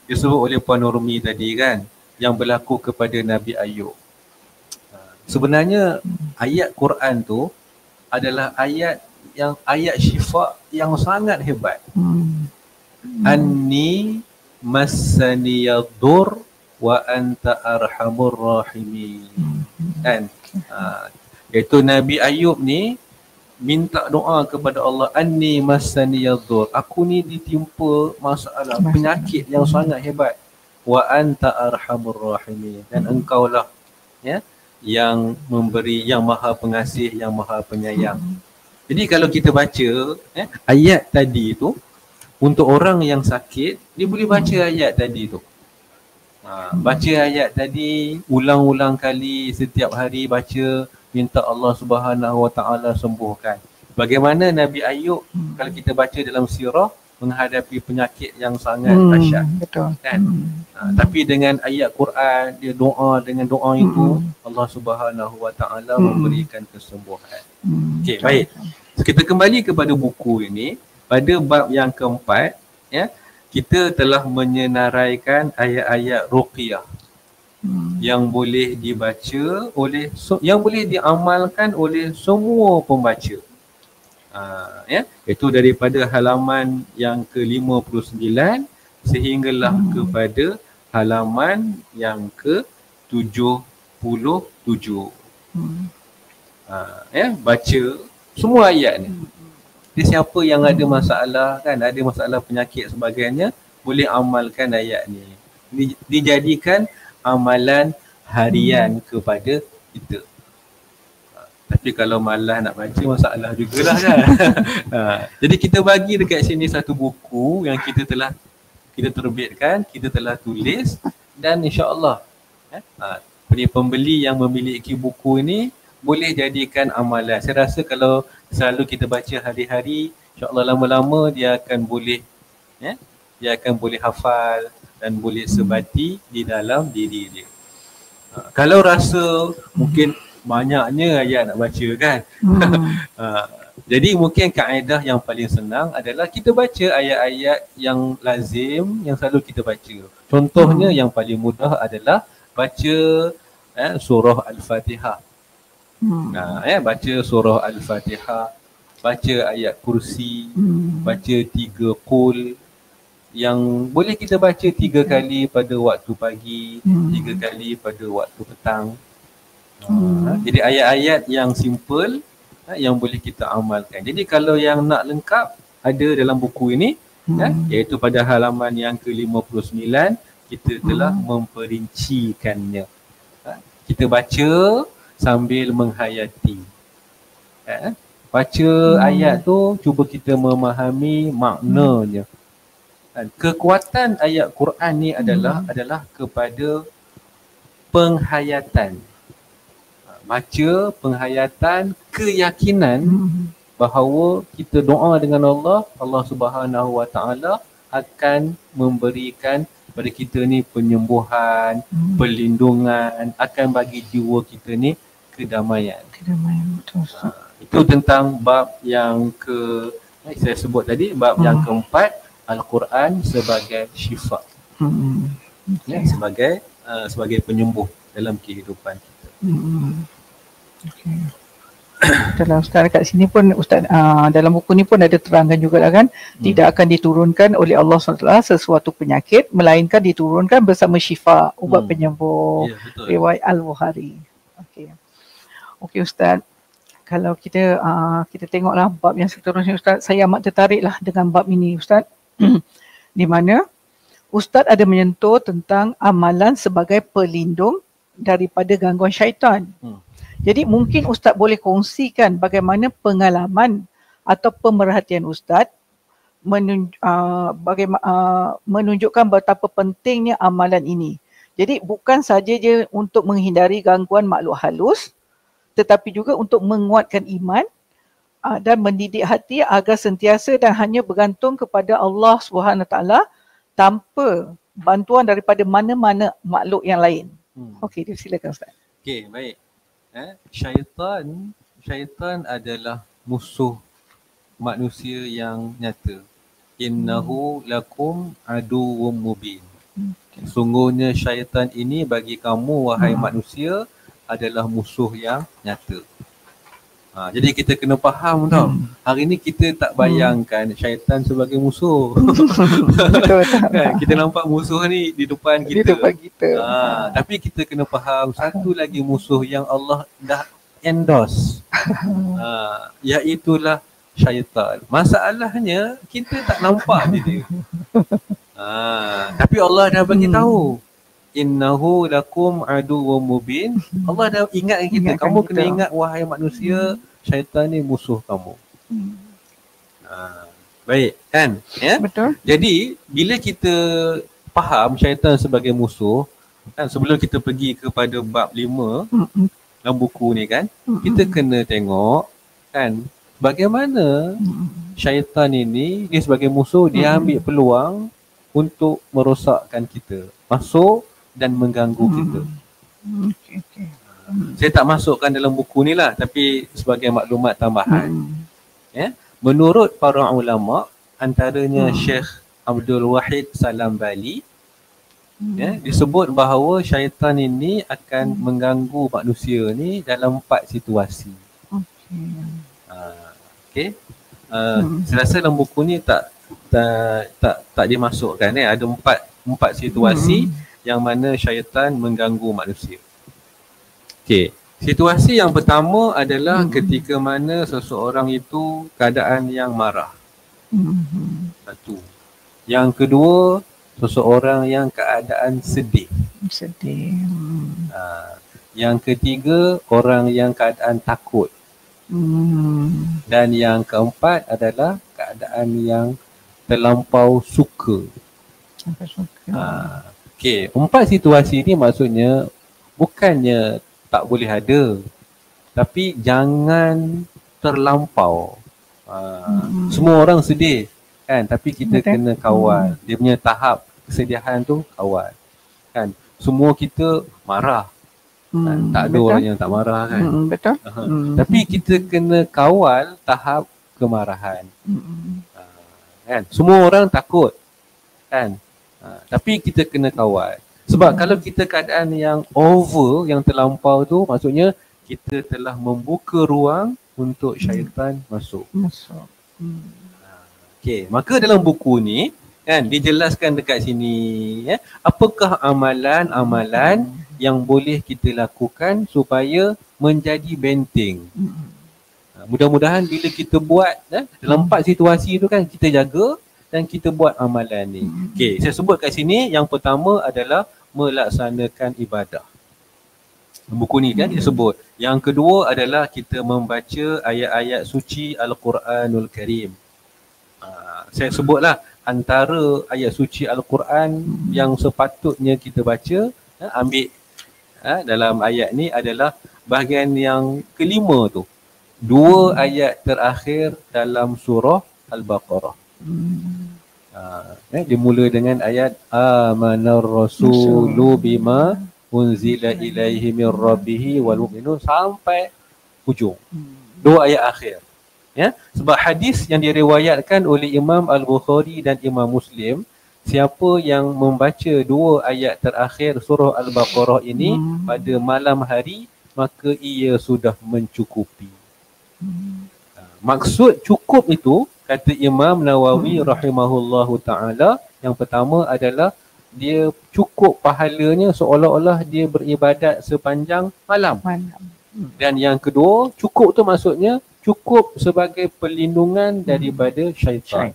disebut oleh Puan Nurmi tadi kan, yang berlaku kepada Nabi Ayub. Sebenarnya ayat Quran tu adalah ayat syifa yang sangat hebat. Anni massaniyadur wa anta arhamur rahimin. Kan? Iaitu Nabi Ayub ni minta doa kepada Allah, anni massaniyadur, aku ni ditimpa masalah penyakit yang sangat hebat, wa anta arhamur rahimin, dan engkaulah yang memberi, yang maha pengasih, yang maha penyayang. Jadi kalau kita baca ayat tadi tu, untuk orang yang sakit, dia boleh baca ayat tadi tu. Baca ayat tadi ulang-ulang kali, setiap hari baca, minta Allah Subhanahu wa Ta'ala sembuhkan. Bagaimana Nabi Ayub kalau kita baca dalam sirah menghadapi penyakit yang sangat dahsyat. Betul. Kan? Tapi dengan ayat Quran, dia doa, dengan doa itu Allah Subhanahu wa Ta'ala memberikan kesembuhan. Okey, baik. So, kita kembali kepada buku ini. Pada bab yang keempat, kita telah menyenaraikan ayat-ayat ruqyah yang boleh dibaca oleh, yang boleh diamalkan oleh semua pembaca. Itu daripada halaman yang ke-59 sehinggalah kepada halaman yang ke-77. Baca semua ayat ni. Jadi siapa yang ada masalah kan, ada masalah penyakit sebagainya, boleh amalkan ayat ni. Dijadikan amalan harian kepada kita. Tapi kalau malas nak baca, masalah jugalah kan. Jadi kita bagi dekat sini satu buku yang kita terbitkan, kita telah tulis, dan insya-Allah pembeli yang memiliki buku ini boleh jadikan amalan. Saya rasa kalau selalu kita baca hari-hari, insya-Allah lama-lama dia akan boleh hafal dan boleh sebati di dalam diri dia. Kalau rasa mungkin banyaknya ayat nak baca kan. Jadi mungkin kaedah yang paling senang adalah kita baca ayat-ayat yang lazim, yang selalu kita baca. Contohnya yang paling mudah adalah baca surah Al-Fatihah. Baca surah Al-Fatihah, baca ayat kursi, baca 3 qul, yang boleh kita baca 3 kali pada waktu pagi, 3 kali pada waktu petang. Jadi ayat-ayat yang simple yang boleh kita amalkan. Jadi kalau yang nak lengkap ada dalam buku ini, iaitu pada halaman yang ke-59 kita telah memperincikannya. Kita baca sambil menghayati. Baca ayat tu, cuba kita memahami maknanya. Dan kekuatan ayat Quran ni adalah kepada penghayatan. Baca, penghayatan, keyakinan bahawa kita doa dengan Allah Subhanahu Wa Taala akan memberikan kepada kita ni penyembuhan, perlindungan, akan bagi jiwa kita ni kedamaian. Betul. Itu tentang bab yang saya sebut tadi, bab yang keempat, Al-Quran sebagai syifa. Sebagai penyembuh dalam kehidupan kita. Dalam sekarang kat sini pun Ustaz, dalam buku ni pun ada terangkan juga lah kan, tidak akan diturunkan oleh Allah SWT sesuatu penyakit, melainkan diturunkan bersama syifa, ubat penyembuh. Riwayat Al-Bukhari. Okey Ustaz, kalau kita tengoklah bab yang seterusnya Ustaz, saya amat tertariklah dengan bab ini Ustaz. Di mana Ustaz ada menyentuh tentang amalan sebagai pelindung daripada gangguan syaitan. Jadi mungkin Ustaz boleh kongsikan bagaimana pengalaman atau pemerhatian Ustaz menunjukkan betapa pentingnya amalan ini. Jadi bukan saja je untuk menghindari gangguan makhluk halus, tetapi juga untuk menguatkan iman dan mendidik hati agar sentiasa dan hanya bergantung kepada Allah SWT tanpa bantuan daripada mana-mana makhluk yang lain. Okey, silakan Ustaz. Okey, baik. Syaitan adalah musuh manusia yang nyata. Innahu lakum aduwwum mubin. Sungguhnya syaitan ini bagi kamu wahai manusia adalah musuh yang nyata. Jadi kita kena faham tau. Hari ni kita tak bayangkan syaitan sebagai musuh. Betul. Kan? Kita nampak musuh ni di depan kita. Tapi kita kena faham satu lagi musuh yang Allah dah endorse. Iaitulah syaitan. Masalahnya kita tak nampak dia. Tapi Allah dah bagi tahu. Innahu lakum aduwwum mubin. Allah dah ingatkan kita. Kamu kena ingat wahai manusia, syaitan ni musuh kamu. Baik kan? Ya? Betul. Jadi bila kita faham syaitan sebagai musuh, kan, sebelum kita pergi kepada bab 5 dalam buku ni kan, kita kena tengok kan bagaimana syaitan ini dia sebagai musuh, dia ambil peluang untuk merosakkan kita, masuk dan mengganggu kita. Saya tak masukkan dalam buku ni lah, tapi sebagai maklumat tambahan. Menurut para ulama, antaranya Syekh Abdul Wahid Salam Bali, disebut bahawa syaitan ini akan mengganggu manusia ni dalam 4 situasi. Saya rasa dalam buku ni tak dimasukkan. Ada 4 situasi yang mana syaitan mengganggu manusia. Situasi yang pertama adalah ketika mana seseorang itu keadaan yang marah. Satu. Yang kedua, seseorang yang keadaan sedih. Sedih. Yang ketiga, orang yang keadaan takut. Dan yang keempat adalah keadaan yang terlampau suka. Okey, 4 situasi ni maksudnya bukannya tak boleh ada, tapi jangan terlampau. Semua orang sedih kan, tapi kita kena kawal. Dia punya tahap kesedihan tu kawal. Kan? Semua kita marah. Kan? Tak ada orang yang tak marah kan. Betul. Tapi kita kena kawal tahap kemarahan. Kan? Semua orang takut. Kan? Tapi kita kena kawal. Sebab kalau kita keadaan yang over, yang terlampau tu, maksudnya kita telah membuka ruang untuk syaitan masuk. Okey, maka dalam buku ni kan dijelaskan dekat sini ya, apakah amalan-amalan yang boleh kita lakukan supaya menjadi benteng. Mudah-mudahan bila kita buat dalam 4 situasi tu kan, kita jaga dan kita buat amalan ni. Okey, saya sebut kat sini yang pertama adalah melaksanakan ibadah. Buku ni kan dia sebut. Yang kedua adalah kita membaca ayat-ayat suci Al-Quranul Karim. Saya sebutlah antara ayat suci Al-Quran yang sepatutnya kita baca, ambil dalam ayat ni adalah bahagian yang kelima tu. 2 ayat terakhir dalam surah Al-Baqarah. Dimula dengan ayat amanar rasulu bima unzila ilaihi min rabbihi wal mu'minun sampai hujung. 2 ayat akhir. Ya, sebab hadis yang diriwayatkan oleh Imam Al-Bukhari dan Imam Muslim, siapa yang membaca 2 ayat terakhir surah Al-Baqarah ini pada malam hari, maka ia sudah mencukupi. Maksud cukup itu, kata Imam Nawawi rahimahullahu ta'ala, yang pertama adalah dia cukup pahalanya seolah-olah dia beribadat sepanjang malam. Dan yang kedua, cukup tu maksudnya cukup sebagai perlindungan daripada syaitan.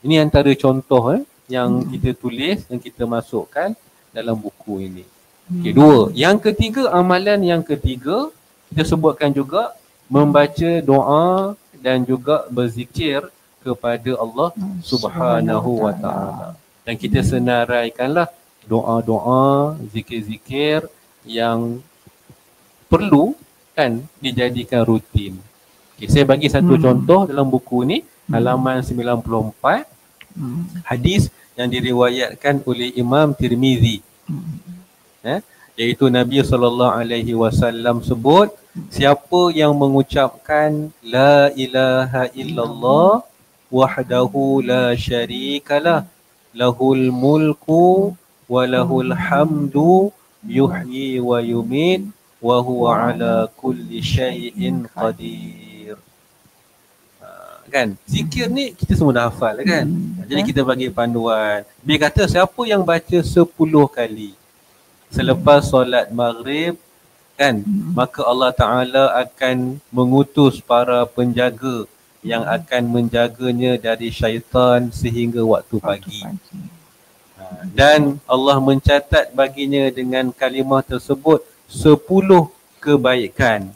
Ini antara contoh yang kita tulis dan kita masukkan dalam buku ini. Okay, 2. Yang ketiga, amalan yang ketiga, kita sebutkan juga membaca doa dan juga berzikir kepada Allah Subhanahu wa ta'ala. Dan kita senaraikanlah doa-doa, zikir-zikir yang perlu kan dijadikan rutin. Okay, saya bagi satu contoh dalam buku ni, halaman 94, hadis yang diriwayatkan oleh Imam Tirmizi. Iaitu Nabi SAW sebut, siapa yang mengucapkan la ilaha illallah wahdahu la syarikalah lahul mulku wa lahul hamdu yuhyi wa yumit wa huwa ala kulli syai'in qadir. Kan? Zikir ni kita semua dah hafal kan? Jadi kita bagi panduan. Dia kata siapa yang baca 10 kali selepas solat maghrib kan, maka Allah Ta'ala akan mengutus para penjaga yang akan menjaganya dari syaitan sehingga waktu pagi. Dan Allah mencatat baginya dengan kalimah tersebut 10 kebaikan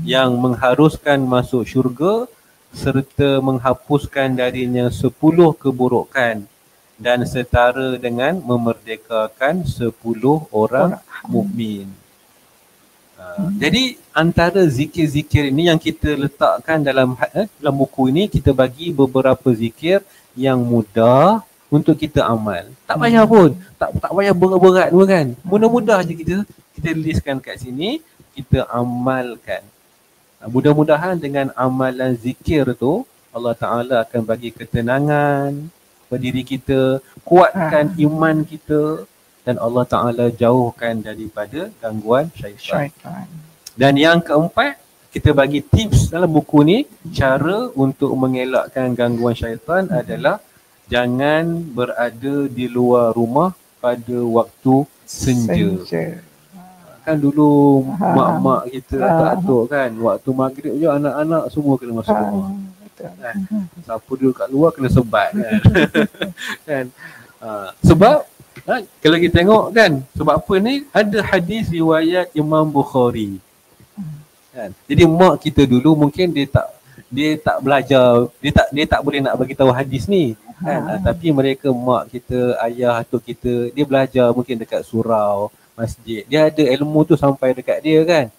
yang mengharuskan masuk syurga serta menghapuskan darinya 10 keburukan dan setara dengan memerdekakan 10 orang mukmin. Jadi antara zikir-zikir ini yang kita letakkan dalam buku ini, kita bagi beberapa zikir yang mudah untuk kita amal. Tak payah pun, tak payah berat-berat pun kan. Mudah-mudah je kita tuliskan kat sini, kita amalkan. Mudah-mudahan dengan amalan zikir tu Allah Ta'ala akan bagi ketenangan pada diri kita, kuatkan iman kita, dan Allah Ta'ala jauhkan daripada gangguan syaitan. Dan yang keempat, kita bagi tips dalam buku ni, cara untuk mengelakkan gangguan syaitan adalah jangan berada di luar rumah pada waktu senja. Kan dulu Ha. mak-mak kita, Ha. atuk-atuk kan, waktu maghrib je anak-anak semua kena masuk Ha. rumah. Betul. Kan? Siapa duduk kat luar kena sebat kan. Kan? Sebab kalau kita tengok kan, sebab apa ni, ada hadis riwayat Imam Bukhari. Kan? Jadi mak kita dulu mungkin dia tak belajar, dia tak boleh nak bagi tahu hadis ni kan. Tapi mereka, mak kita, ayah, atuk kita, dia belajar mungkin dekat surau, masjid. Dia ada ilmu tu sampai dekat dia kan.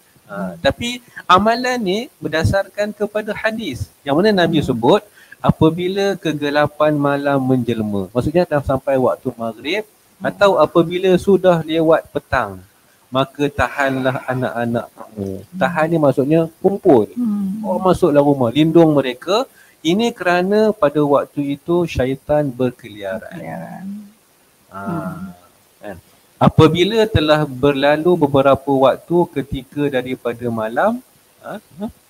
Tapi amalan ni berdasarkan kepada hadis yang mana Nabi sebut apabila kegelapan malam menjelma. Maksudnya dah sampai waktu maghrib atau apabila sudah lewat petang, maka tahanlah anak-anak kamu. Tahan ni maksudnya kumpul. Masuklah rumah, lindung mereka. Ini kerana pada waktu itu syaitan berkeliaran. Kan? Apabila telah berlalu beberapa waktu ketika daripada malam,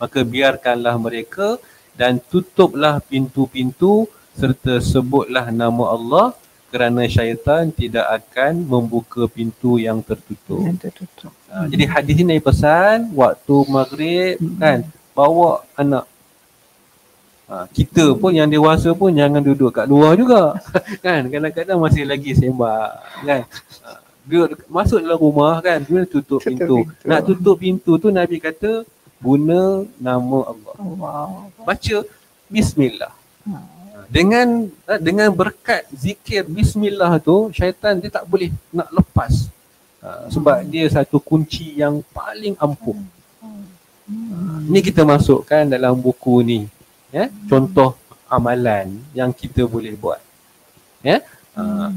maka biarkanlah mereka dan tutuplah pintu-pintu serta sebutlah nama Allah, kerana syaitan tidak akan membuka pintu yang tertutup. Jadi hadis ini pesan waktu maghrib kan, bawa anak. Kita pun yang dewasa pun jangan duduk kat luar juga. Kan, kadang-kadang masih lagi sembang kan. Dia masuk dalam rumah kan, dia tutup pintu. Nak tutup pintu tu Nabi kata guna nama Allah. Baca bismillah. Dengan berkat zikir bismillah tu, syaitan dia tak boleh nak lepas. Sebab dia satu kunci yang paling ampuh. Ni kita masukkan dalam buku ni. Contoh amalan yang kita boleh buat.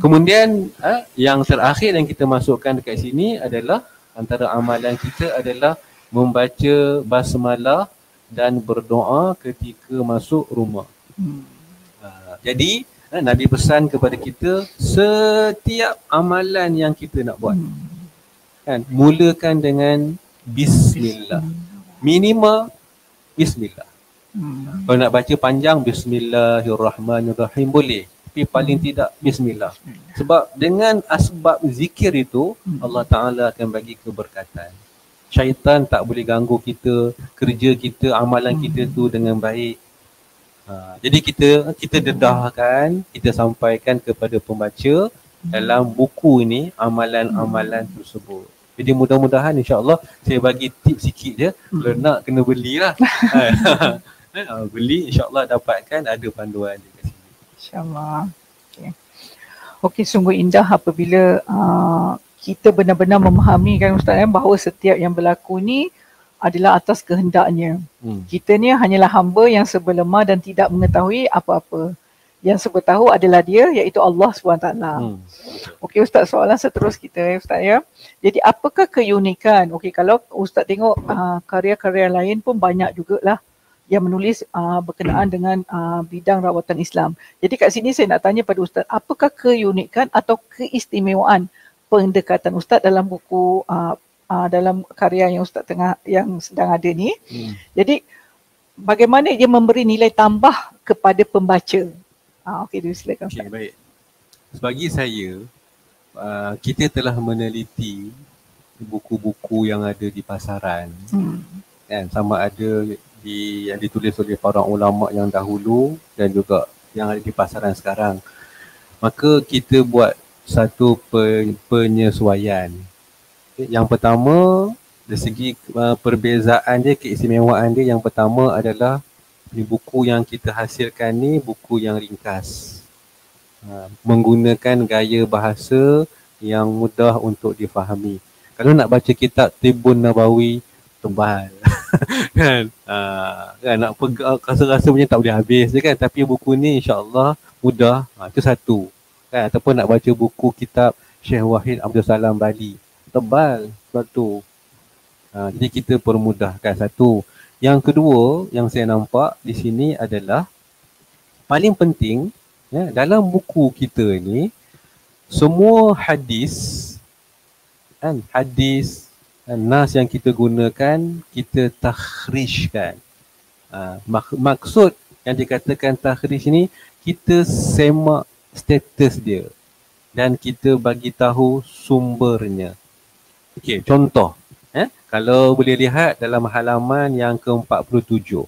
Kemudian yang terakhir yang kita masukkan dekat sini adalah antara amalan kita adalah membaca basmalah dan berdoa ketika masuk rumah. Jadi Nabi pesan kepada kita setiap amalan yang kita nak buat kan, mulakan dengan bismillah. Minimal bismillah. Kalau nak baca panjang bismillahirrahmanirrahim boleh, tapi paling tidak bismillah. Sebab dengan asbab zikir itu Allah Ta'ala akan bagi keberkatan. Syaitan tak boleh ganggu kita, kerja kita, amalan kita tu dengan baik. Jadi kita dedahkan, kita sampaikan kepada pembaca dalam buku ini amalan-amalan tersebut. Jadi mudah-mudahan insya-Allah saya bagi tip sikit je. Kalau nak kena belilah. Beli insya-Allah dapatkan ada panduan di sini. Insya-Allah. Okey, sungguh indah apabila kita benar-benar memahami kan Ustaz bahawa setiap yang berlaku ni adalah atas kehendaknya. Kita ni hanyalah hamba yang serba lemah dan tidak mengetahui apa-apa. Yang serba tahu adalah dia, iaitu Allah SWT. Okey Ustaz, soalan seterus kita Ustaz ya. Jadi apakah keunikan? Okey, kalau Ustaz tengok karya-karya lain pun banyak jugalah yang menulis berkenaan dengan bidang rawatan Islam. Jadi kat sini saya nak tanya pada Ustaz, apakah keunikan atau keistimewaan pendekatan Ustaz dalam buku dalam karya yang Ustaz yang sedang ada ni? Jadi bagaimana dia memberi nilai tambah kepada pembaca? Okey, silakan Ustaz. Okey, baik. Bagi saya, kita telah meneliti buku-buku yang ada di pasaran. Kan, sama ada yang ditulis oleh para ulama yang dahulu dan juga yang ada di pasaran sekarang. Maka kita buat satu penyesuaian. Yang pertama, dari segi perbezaan dia, keistimewaan dia, yang pertama adalah buku yang kita hasilkan ni buku yang ringkas. Menggunakan gaya bahasa yang mudah untuk difahami. Kalau nak baca kitab Tibbun Nabawi, tebal. Kan? Kan nak pegang rasa-rasa punya tak boleh habis je kan. Tapi buku ni insya-Allah mudah. Itu satu. Kan? Ataupun nak baca buku kitab Syekh Wahid Abdul Salam Bali, tebal sebab tu. Jadi kita permudahkan satu. Yang kedua yang saya nampak di sini adalah paling penting dalam buku kita ni semua hadis kan, hadis nas yang kita gunakan kita takhrijkan. Maksud yang dikatakan takhrij ni, kita semak status dia dan kita bagi tahu sumbernya. Okey, contoh Kalau boleh lihat dalam halaman yang ke-47,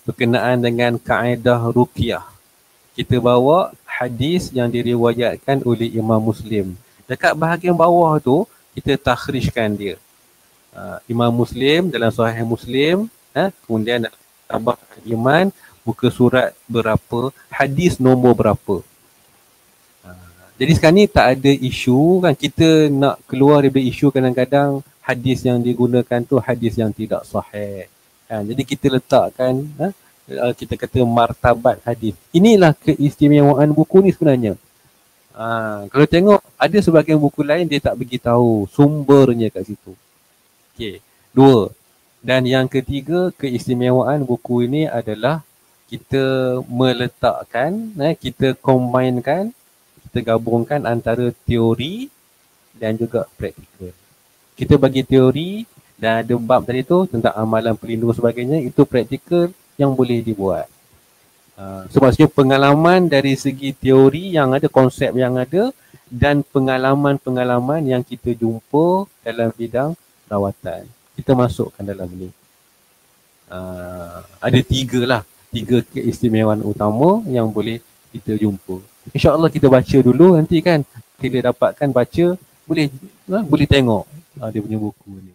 berkenaan dengan kaedah ruqyah, kita bawa hadis yang diriwayatkan oleh Imam Muslim. Dekat bahagian bawah tu kita takhrijkan dia. Imam Muslim dalam Sahih Muslim, kemudian tambah iman, muka surat berapa, hadis nombor berapa. Jadi sekarang ni tak ada isu kan, kita nak keluar daripada isu kadang-kadang hadis yang digunakan tu hadis yang tidak sahih. Jadi kita letakkan, kita kata martabat hadis. Inilah keistimewaan buku ni sebenarnya. Kalau tengok ada sebahagian buku lain dia tak beritahu sumbernya kat situ. Okey, 2. Dan yang ketiga, keistimewaan buku ini adalah kita meletakkan, kita combinekan, kita gabungkan antara teori dan juga praktikal. Kita bagi teori dan ada bab tadi tu tentang amalan pelindung sebagainya, itu praktikal yang boleh dibuat. So maksudnya pengalaman dari segi teori yang ada, konsep yang ada, dan pengalaman-pengalaman yang kita jumpa dalam bidang perawatan, kita masukkan dalam ni. Ada 3 keistimewaan utama yang boleh kita jumpa. InsyaAllah kita baca dulu, nanti kan kita dapatkan baca, boleh tengok dia punya buku ni.